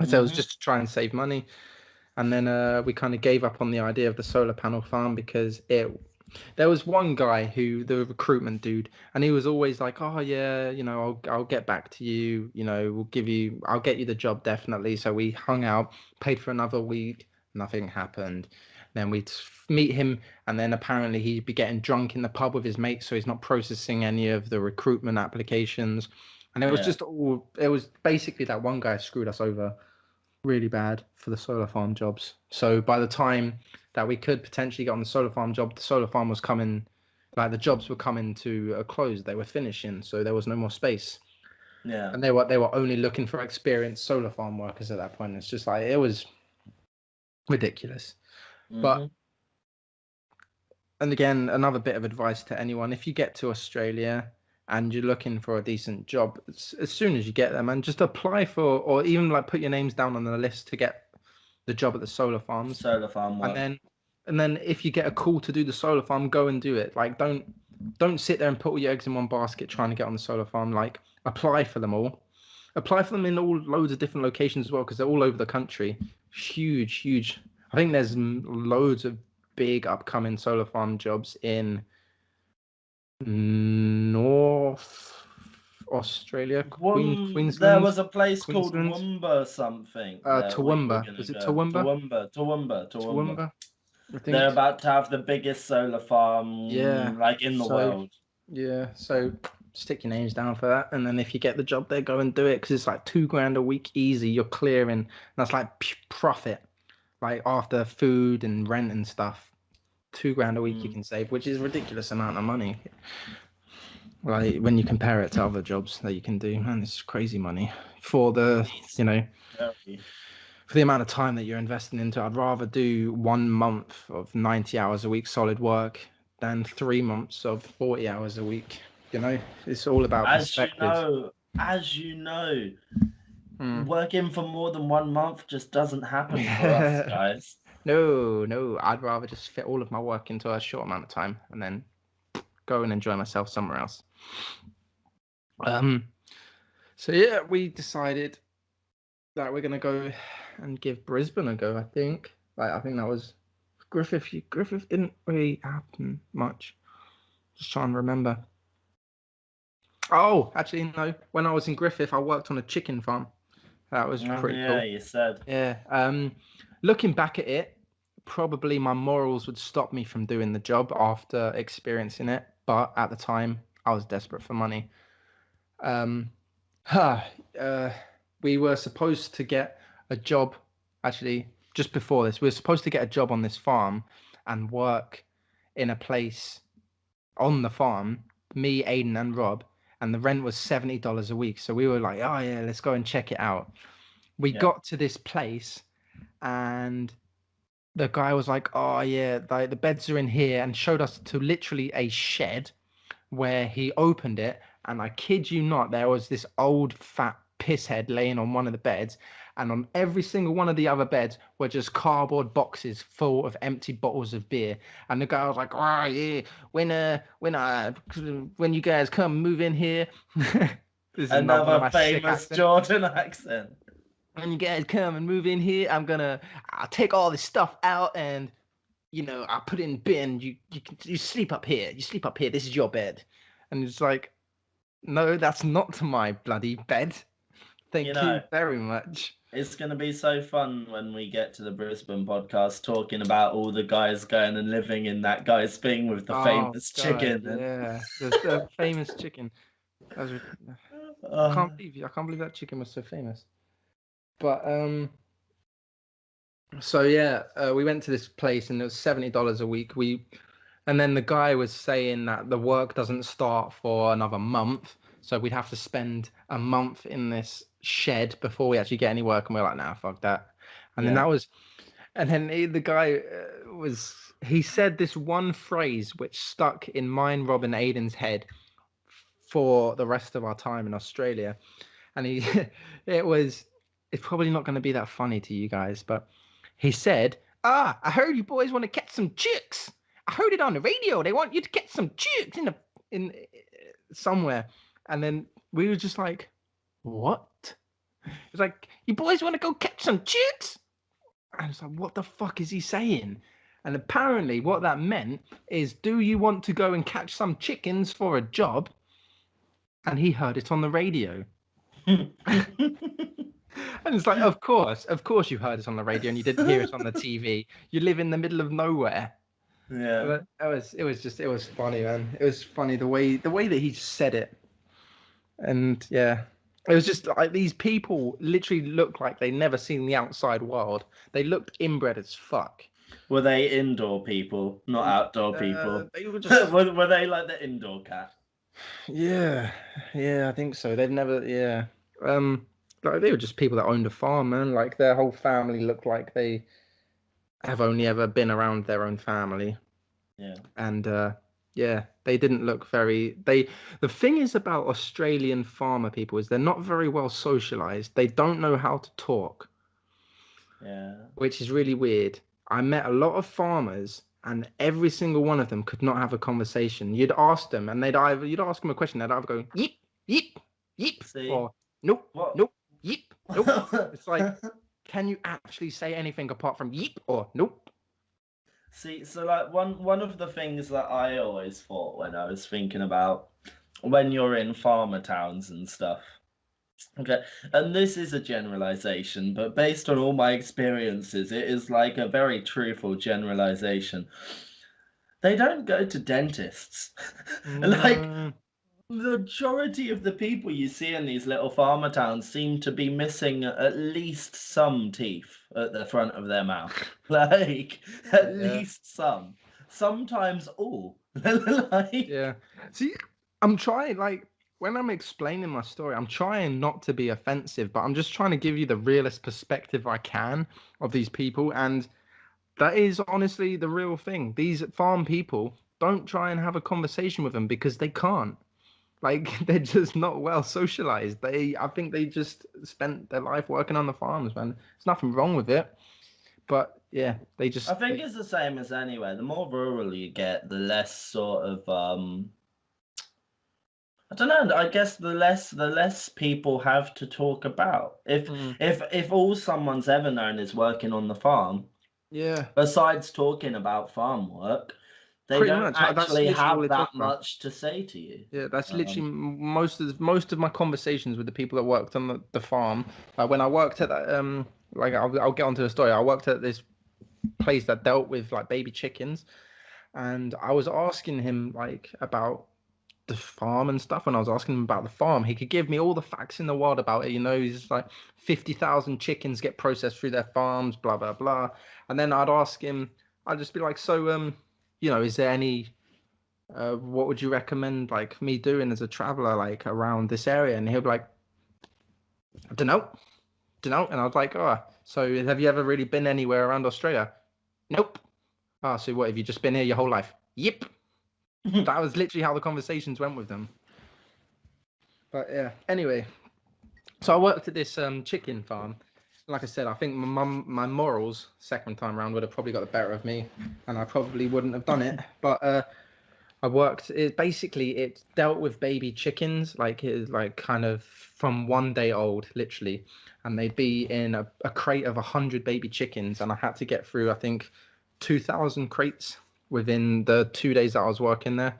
So it was just to try and save money. And then we kind of gave up on the idea of the solar panel farm because there was one guy who, the recruitment dude, and he was always like, oh yeah, you know, I'll get back to you, you know, I'll get you the job definitely. So we hung out, paid for another week, nothing happened. Then we'd meet him, and then apparently he'd be getting drunk in the pub with his mates, so he's not processing any of the recruitment applications. And it was it was basically that one guy screwed us over really bad for the solar farm jobs. So by the time that we could potentially get on the solar farm job, the solar farm was coming, like the jobs were coming to a close. They were finishing, so there was no more space. Yeah. And they were only looking for experienced solar farm workers at that point. It's just like, it was ridiculous. But and again, another bit of advice to anyone: if you get to Australia and you're looking for a decent job, as soon as you get there, man, just apply for, or even like put your names down on the list to get the job at the solar farms. Solar farm work. And then if you get a call to do the solar farm, go and do it. Like don't sit there and put all your eggs in one basket trying to get on the solar farm. Like apply for them all. Apply for them in loads of different locations as well, because they're all over the country. Huge. I think there's loads of big upcoming solar farm jobs in North Australia, Queensland. There was a place Queensland. called Toowoomba something. Toowoomba. Was it Toowoomba? Toowoomba. I think They're about to have the biggest solar farm like in the world. Yeah, so stick your names down for that, and then if you get the job there, go and do it, because it's like $2,000 a week easy. You're clearing, and that's like profit, like after food and rent and stuff. $2,000 a week you can save, which is a ridiculous amount of money. Like when you compare it to other jobs that you can do, man, it's crazy money for the, you know, for the amount of time that you're investing into. I'd rather do 1 month of 90 hours a week solid work than 3 months of 40 hours a week. You know, it's all about perspective. As you know, working for more than 1 month just doesn't happen for us, guys. No, I'd rather just fit all of my work into a short amount of time and then go and enjoy myself somewhere else. So yeah, we decided that we're gonna go and give Brisbane a go. I think that was Griffith. Griffith didn't really happen much. Just trying to remember. Oh, actually no. When I was in Griffith, I worked on a chicken farm. That was pretty cool. Yeah, you said. Yeah. Looking back at it, probably my morals would stop me from doing the job after experiencing it. But at the time, I was desperate for money. We were supposed to get a job, actually, just before this. We were supposed to get a job on this farm and work in a place on the farm, me, Aiden, and Rob, and the rent was $70 a week. So we were like, oh yeah, let's go and check it out. We got to this place, and the guy was like, oh yeah, the beds are in here, and showed us to literally a shed where he opened it, and I kid you not, there was this old fat pisshead laying on one of the beds, and on every single one of the other beds were just cardboard boxes full of empty bottles of beer. And the guy was like, "Oh yeah, when you guys come move in here." This is not one of Another my sick famous accents. Jordan accent. When you guys come and move in here, I'll take all this stuff out and, I'll put it in bin. You sleep up here. You sleep up here. This is your bed. And it's like, no, that's not my bloody bed. Thank you very much. It's going to be so fun when we get to the Brisbane podcast talking about all the guys going and living in that guy's thing with the famous chicken. Yeah, the famous chicken. That was, I can't believe that chicken was so famous. But so yeah, we went to this place and it was $70 a week. And then the guy was saying that the work doesn't start for another month, so we'd have to spend a month in this shed before we actually get any work. And we're like, nah, fuck that. And then the guy he said this one phrase which stuck in mine, Rob, and Aiden's head for the rest of our time in Australia. And it's probably not going to be that funny to you guys, but he said, I heard you boys want to catch some chicks. I heard it on the radio. They want you to catch some chicks in somewhere. And then we were just like, what? It's like, you boys want to go catch some chicks? And it's like, what the fuck is he saying? And apparently what that meant is, do you want to go and catch some chickens for a job? And he heard it on the radio. And it's like, of course you heard it on the radio and you didn't hear it on the TV. You live in the middle of nowhere. Yeah. But it was funny, man. It was funny the way that he said it. And yeah, it was just like these people literally looked like they'd never seen the outside world. They looked inbred as fuck. Were they indoor people, not outdoor people? They were just were they like the indoor cat? Yeah, I think so. They've never, like they were just people that owned a farm, man. Like their whole family looked like they have only ever been around their own family. Yeah. And they didn't look very. The thing is about Australian farmer people is they're not very well socialized. They don't know how to talk. Yeah. Which is really weird. I met a lot of farmers, and every single one of them could not have a conversation. You'd ask them, and you'd ask them a question, they'd either go yip, yip, yip, See? or nope, What? nope, yip, nope. It's like, can you actually say anything apart from yip or nope? See, so like one of the things that I always thought when I was thinking about when you're in farmer towns and stuff. Okay, and this is a generalization, but based on all my experiences, it is like a very truthful generalization. They don't go to dentists. Like, the majority of the people you see in these little farmer towns seem to be missing at least some teeth at the front of their mouth. Like, at least some. Sometimes all. Like, yeah. See, I'm trying, like, when I'm explaining my story, I'm trying not to be offensive, but I'm just trying to give you the realest perspective I can of these people. And that is honestly the real thing. These farm people, don't try and have a conversation with them because they can't. Like, they're just not well socialized. I think they just spent their life working on the farms, man. There's nothing wrong with it. But yeah, I think it's the same as anywhere. The more rural you get, the less sort of I don't know. I guess the less people have to talk about. If all someone's ever known is working on the farm, besides talking about farm work, they don't actually have that much to say to you. Yeah, that's literally most of my conversations with the people that worked on the farm. When I worked at that, like I'll get onto the story. I worked at this place that dealt with like baby chickens, and I was asking him like about the farm and stuff. When I was asking him about the farm, he could give me all the facts in the world about it. He's just like 50,000 chickens get processed through their farms, blah blah blah. And then I'd ask him, I'd just be like, so is there any what would you recommend like me doing as a traveler like around this area? And he'll be like, I don't know. And I was like, oh, so have you ever really been anywhere around Australia? Nope. Oh, so what, have you just been here your whole life? Yep. That was literally how the conversations went with them. But yeah, anyway, so I worked at this chicken farm. Like I said, I think my morals second time round would have probably got the better of me, and I probably wouldn't have done it. But I worked. It dealt with baby chickens, like it is like kind of from 1 day old, literally, and they'd be in a crate of 100 baby chickens, and I had to get through I think 2,000 crates within the 2 days that I was working there.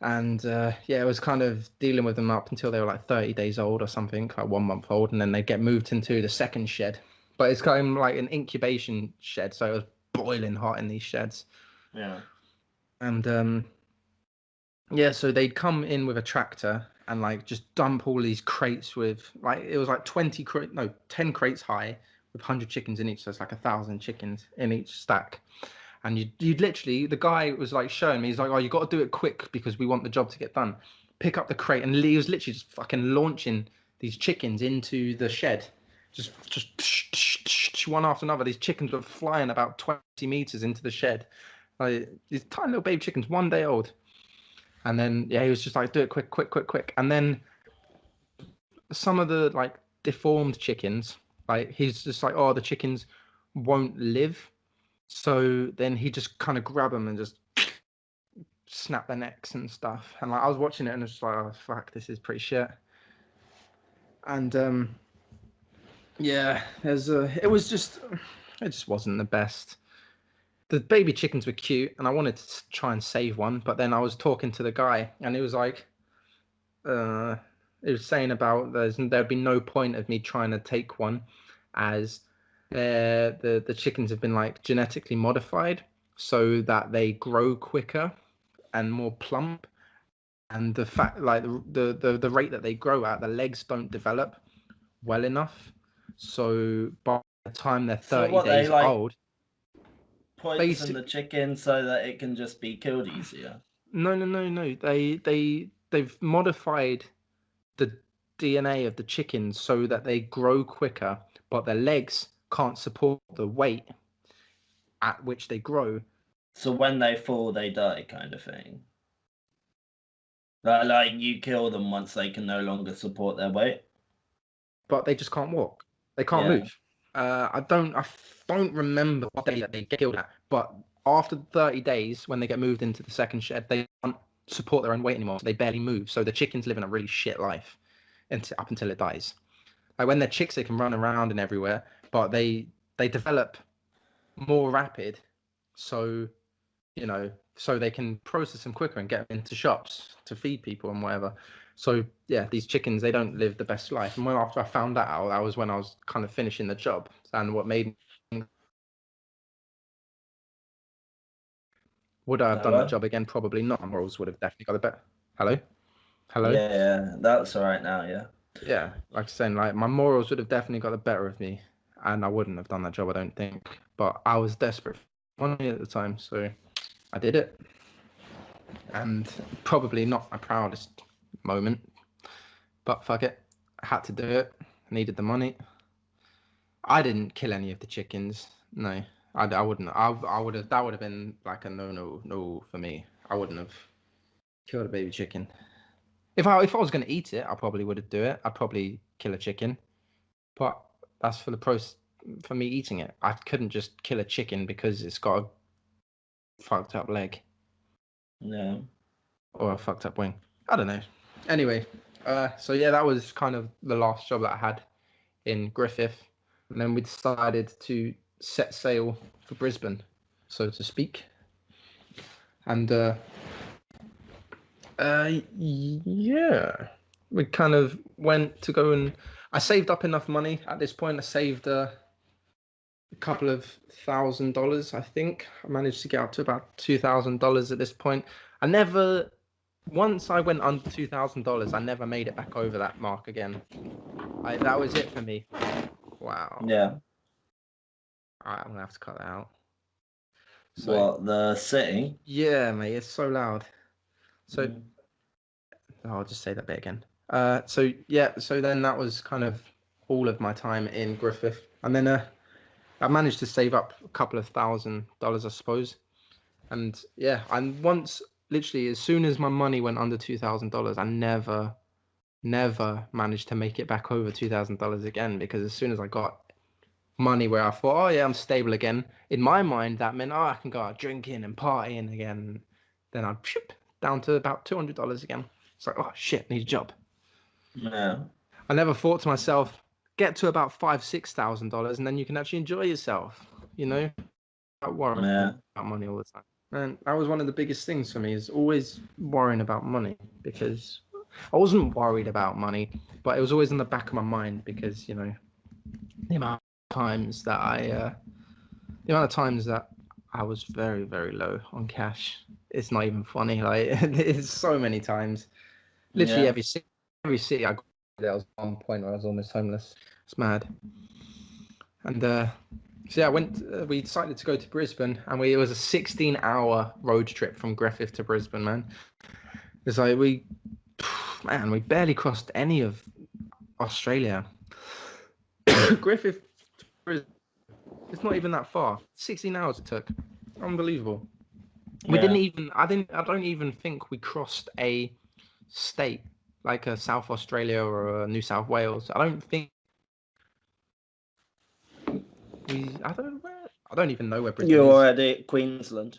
And yeah, it was kind of dealing with them up until they were like 30 days old or something, like 1 month old, and then they get moved into the second shed. But it's kind of like an incubation shed, so it was boiling hot in these sheds. Yeah. And yeah, so they'd come in with a tractor and like just dump all these crates with like it was like 10 crates high with 100 chickens in each, so it's like 1,000 chickens in each stack. And you'd literally, the guy was like showing me, he's like, oh, you got to do it quick because we want the job to get done. Pick up the crate, and he was literally just fucking launching these chickens into the shed, just one after another. These chickens were flying about 20 meters into the shed, like these tiny little baby chickens, 1 day old. And then yeah, he was just like, do it quick. And then some of the like deformed chickens, like he's just like, oh, the chickens won't live. So then he just kind of grab them and just snap their necks and stuff. And like I was watching it and it's like, oh fuck, this is pretty shit. And yeah, it just wasn't the best. The baby chickens were cute, and I wanted to try and save one, but then I was talking to the guy, and it was like, it was saying about there'd be no point of me trying to take one, as the chickens have been like genetically modified so that they grow quicker and more plump, and the fact like the rate that they grow at, the legs don't develop well enough, so by the time they're 30 what, days they like old, poison the chicken so that it can just be killed easier? no, they've modified the DNA of the chickens so that they grow quicker, but their legs can't support the weight at which they grow. So when they fall, they die, kind of thing. Like you kill them once they can no longer support their weight. But they just can't walk. They can't Yeah. move. I don't remember what day that they get killed at, but after 30 days, when they get moved into the second shed, they can't support their own weight anymore. So they barely move. So the chickens live in a really shit life up until it dies. Like when they're chicks, they can run around and everywhere, but they develop more rapid. So, so they can process them quicker and get them into shops to feed people and whatever. So yeah, these chickens, they don't live the best life. And after I found that out, that was when I was kind of finishing the job. And what made me, would I have done Hello? that job again? Probably not. My morals would have definitely got a better. Hello? Yeah, that's all right now. Yeah. Yeah, like I was saying, like my morals would have definitely got the better of me, and I wouldn't have done that job, I don't think. But I was desperate for money at the time, so I did it. And probably not my proudest moment, but fuck it, I had to do it. I needed the money. I didn't kill any of the chickens. No, I wouldn't. I would have. That would have been like a no for me. I wouldn't have killed a baby chicken. If I was going to eat it, I probably would do it. I'd probably kill a chicken, but that's for the process for me eating it. I couldn't just kill a chicken because it's got a fucked up leg. No. Or a fucked up wing. I don't know. Anyway, so yeah, that was kind of the last job that I had in Griffith, and then we decided to set sail for Brisbane, so to speak. And yeah, we kind of went to go and I saved up enough money at this point. I saved a couple of $1,000, I think. I managed to get up to about $2,000 at this point. Once I went under $2,000, I never made it back over that mark again. That was it for me. Wow. Yeah. All right, I'm gonna have to cut that out. So, what, the sitting? Yeah, mate, it's so loud. So I'll just say that bit again. So then that was kind of all of my time in Griffith, and then I managed to save up a couple of $1,000, I suppose. And yeah, and once, literally, as soon as my money went under $2,000, I never never managed to make it back over $2,000 again, because as soon as I got money where I thought, oh yeah, I'm stable again, in my mind that meant, oh, I can go out drinking and partying again. Then I'd down to about $200 again. It's like, oh shit, need a job. Yeah. I never thought to myself, get to about $5,000-6,000 and then you can actually enjoy yourself, you know, not worrying Yeah. about money all the time. And that was one of the biggest things for me, is always worrying about money, because I wasn't worried about money, but it was always in the back of my mind, because, you know, the amount of times that I was very, very low on cash. It's not even funny. Like, it's so many times. Literally Yeah. every city I got, there was one point where I was almost homeless. It's mad. And so yeah, we decided to go to Brisbane, and it was a 16-hour road trip from Griffith to Brisbane, man. It's like we barely crossed any of Australia. Griffith to Brisbane, it's not even that far. 16 hours it took. Unbelievable. We Yeah. I don't even think we crossed a state like a South Australia or a New South Wales. I don't even know where Brisbane You're is. already at Queensland.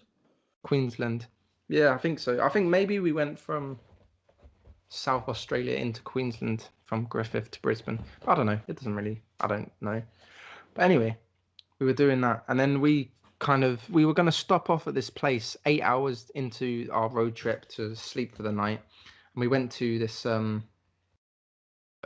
Queensland. Yeah, I think so. I think maybe we went from South Australia into Queensland from Griffith to Brisbane. I don't know. I don't know. But anyway, we were doing that, and then we were going to stop off at this place 8 hours into our road trip to sleep for the night, and we went to this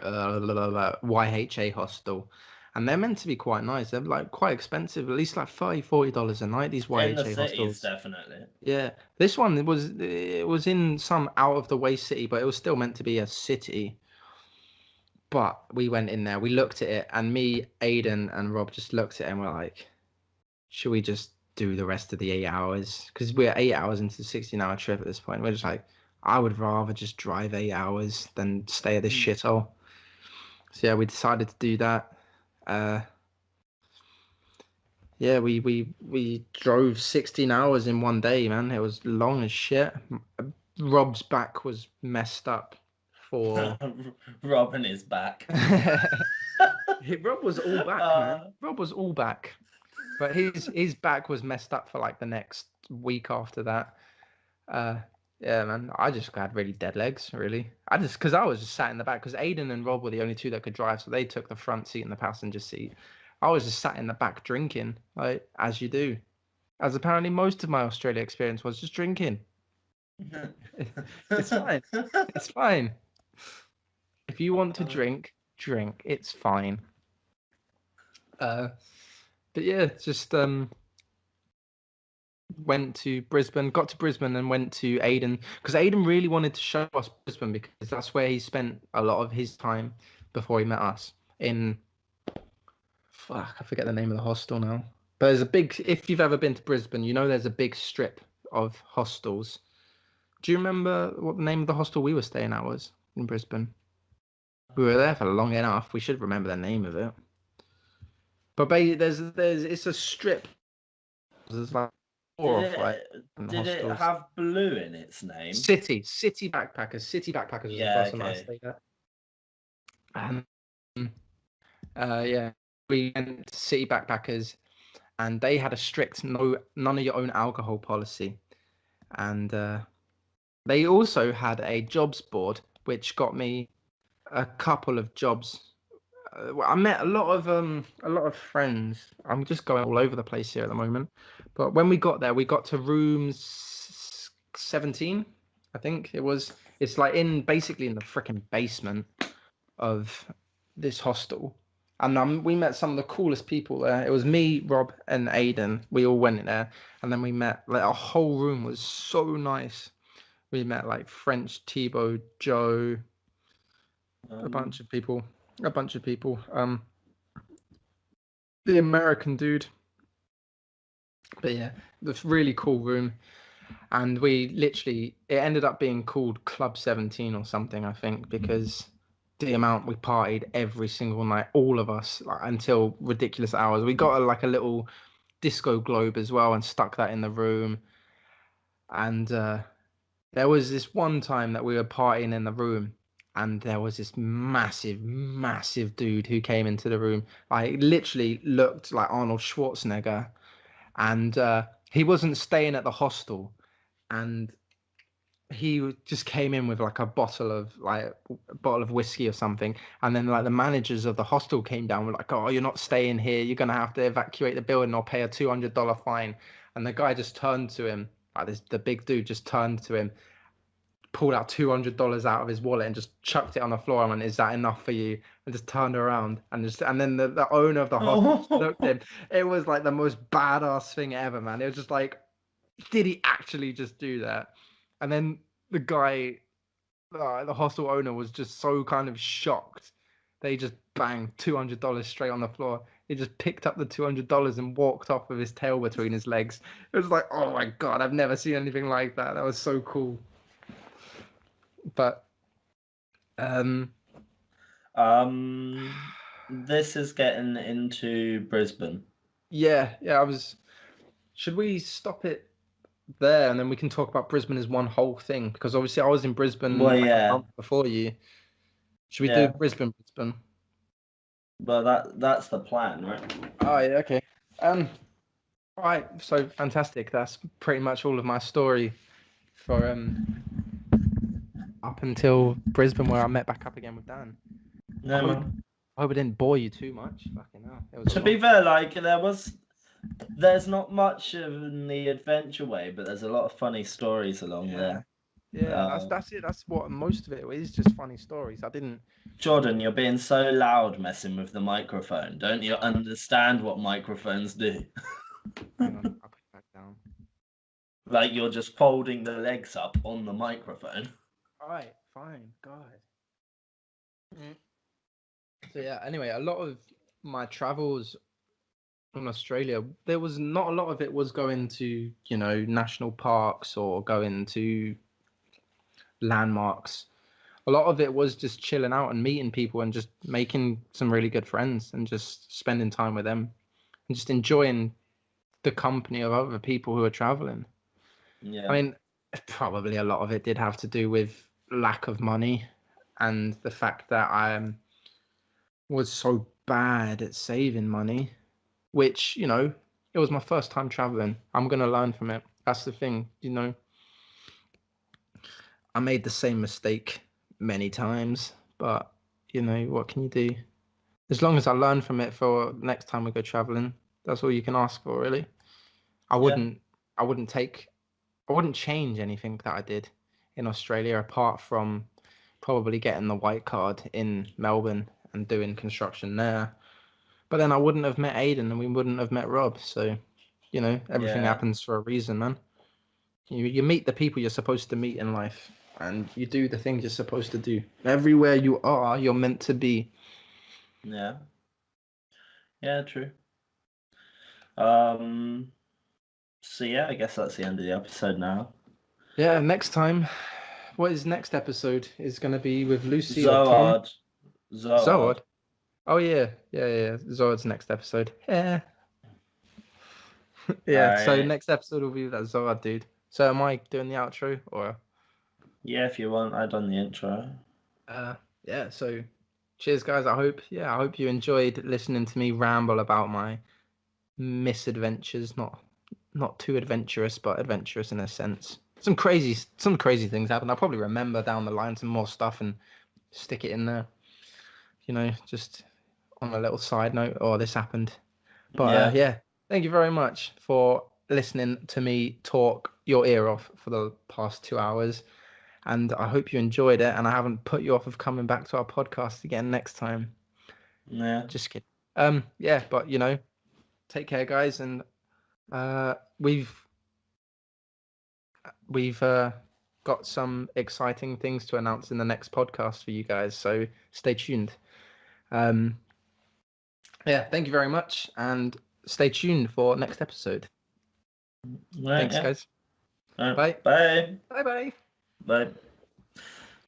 YHA hostel, and they're meant to be quite nice. They're like quite expensive, at least like $30-40 a night, these In the YHA cities, hostels. definitely. Yeah, this one it was in some out of the way city, but it was still meant to be a city. But we went in there, we looked at it, and me, Aiden, and Rob just looked at it and we're like, should we just do the rest of the 8 hours? Because we're 8 hours into the 16-hour trip at this point. We're just like, I would rather just drive 8 hours than stay at this shithole. So yeah, we decided to do that. Yeah, we drove 16 hours in one day, man. It was long as shit. Rob's back was messed up for Robin is back. Rob was all back, man. Rob was all back. But his back was messed up for like the next week after that. Yeah, man. I just had really dead legs, really. Because I was just sat in the back, because Aiden and Rob were the only two that could drive, so they took the front seat and the passenger seat. I was just sat in the back drinking, like as you do. As apparently most of my Australia experience was just drinking. It's fine. It's fine. If you want to drink, drink. It's fine. But yeah, just got to Brisbane and went to Aiden, because Aiden really wanted to show us Brisbane, because that's where he spent a lot of his time before he met us in, fuck, I forget the name of the hostel now. But there's a big, if you've ever been to Brisbane, you know there's a big strip of hostels. Do you remember what the name of the hostel we were staying at was in Brisbane? We were there for long enough. We should remember the name of it. But it's a strip. There's like four or five Did it hostels. have blue in its name? City Backpackers. City Backpackers was the first one I stayed at. And yeah, we went to City Backpackers, and they had a strict none of your own alcohol policy, and they also had a jobs board, which got me a couple of jobs. I met a lot of friends. I'm just going all over the place here at the moment. But when we got there, we got to room 17, I think it was. It's like basically in the freaking basement of this hostel. And we met some of the coolest people there. It was me, Rob, and Aiden. We all went in there, and then we met, like, our whole room was so nice. We met like French Thibaut, Joe, a bunch of people. The American dude. But yeah, this really cool room. And it ended up being called Club 17 or something, I think, because the amount we partied every single night, all of us, like, until ridiculous hours. We got a little disco globe as well and stuck that in the room. And there was this one time that we were partying in the room, and there was this massive dude who came into the room. Like literally looked like Arnold Schwarzenegger, and he wasn't staying at the hostel, and just came in with like a bottle of whiskey or something, and then like the managers of the hostel came down, were like, oh, you're not staying here, you're gonna have to evacuate the building or pay a $200 fine. And the guy just turned to him, like the big dude just turned to him, pulled out $200 out of his wallet and just chucked it on the floor and went, is that enough for you? And just turned around and then the owner of the hostel just looked at him. It was like the most badass thing ever, man. It was just like, did he actually just do that? And then the guy, the hostel owner, was just so kind of shocked. They just banged $200 straight on the floor. He just picked up the $200 and walked off with his tail between his legs. It was like, oh my God, I've never seen anything like that. That was so cool. But this is getting into Brisbane. yeah, should we stop it there and then we can talk about Brisbane as one whole thing? Because obviously I was in Brisbane a month before you. Should we do Brisbane? Well, that's the plan, right? Oh yeah, okay. Right, so fantastic. That's pretty much all of my story for up until Brisbane, where I met back up again with Dan. No, I hope it didn't bore you too much. Fucking hell. To be fair, like there's not much in the adventure way, but there's a lot of funny stories along there. Yeah, that's it. That's what most of it is, just funny stories. Jordan, you're being so loud messing with the microphone. Don't you understand what microphones do? Hang on, I'll put it back down. Like you're just folding the legs up on the microphone. Alright, fine, God. So yeah, anyway, a lot of my travels in Australia, there was not a lot of it was going to, national parks or going to landmarks. A lot of it was just chilling out and meeting people and just making some really good friends and just spending time with them and just enjoying the company of other people who are traveling. Yeah. I mean, probably a lot of it did have to do with lack of money and the fact that I was so bad at saving money, which, it was my first time traveling. I'm going to learn from it. That's the thing, I made the same mistake many times, but, what can you do? As long as I learn from it for next time we go traveling, that's all you can ask for, really. I wouldn't change anything that I did in Australia apart from probably getting the white card in Melbourne and doing construction there. But then I wouldn't have met Aiden and we wouldn't have met Rob. So, everything happens for a reason, man. You meet the people you're supposed to meet in life and you do the things you're supposed to do. Everywhere you are, you're meant to be. Yeah. Yeah, true. So yeah, I guess that's the end of the episode now. Yeah, next time, what is next episode is going to be with Lucy or Tom? Zod. Oh yeah. Zod's next episode. Yeah. Yeah. Right. So next episode will be that Zod dude. So am I doing the outro or? Yeah, if you want, I done the intro. Yeah. So, cheers, guys. I hope you enjoyed listening to me ramble about my misadventures. Not too adventurous, but adventurous in a sense. Some crazy things happen. I'll probably remember down the line some more stuff and stick it in there. Just on a little side note, this happened. But yeah, thank you very much for listening to me talk your ear off for the past 2 hours. And I hope you enjoyed it and I haven't put you off of coming back to our podcast again next time. Yeah. Just kidding. Yeah, but take care, guys, and we've got some exciting things to announce in the next podcast for you guys, so stay tuned. Yeah, thank you very much and stay tuned for next episode. Right, Thanks, guys. Right. Bye. Bye. Bye. Bye.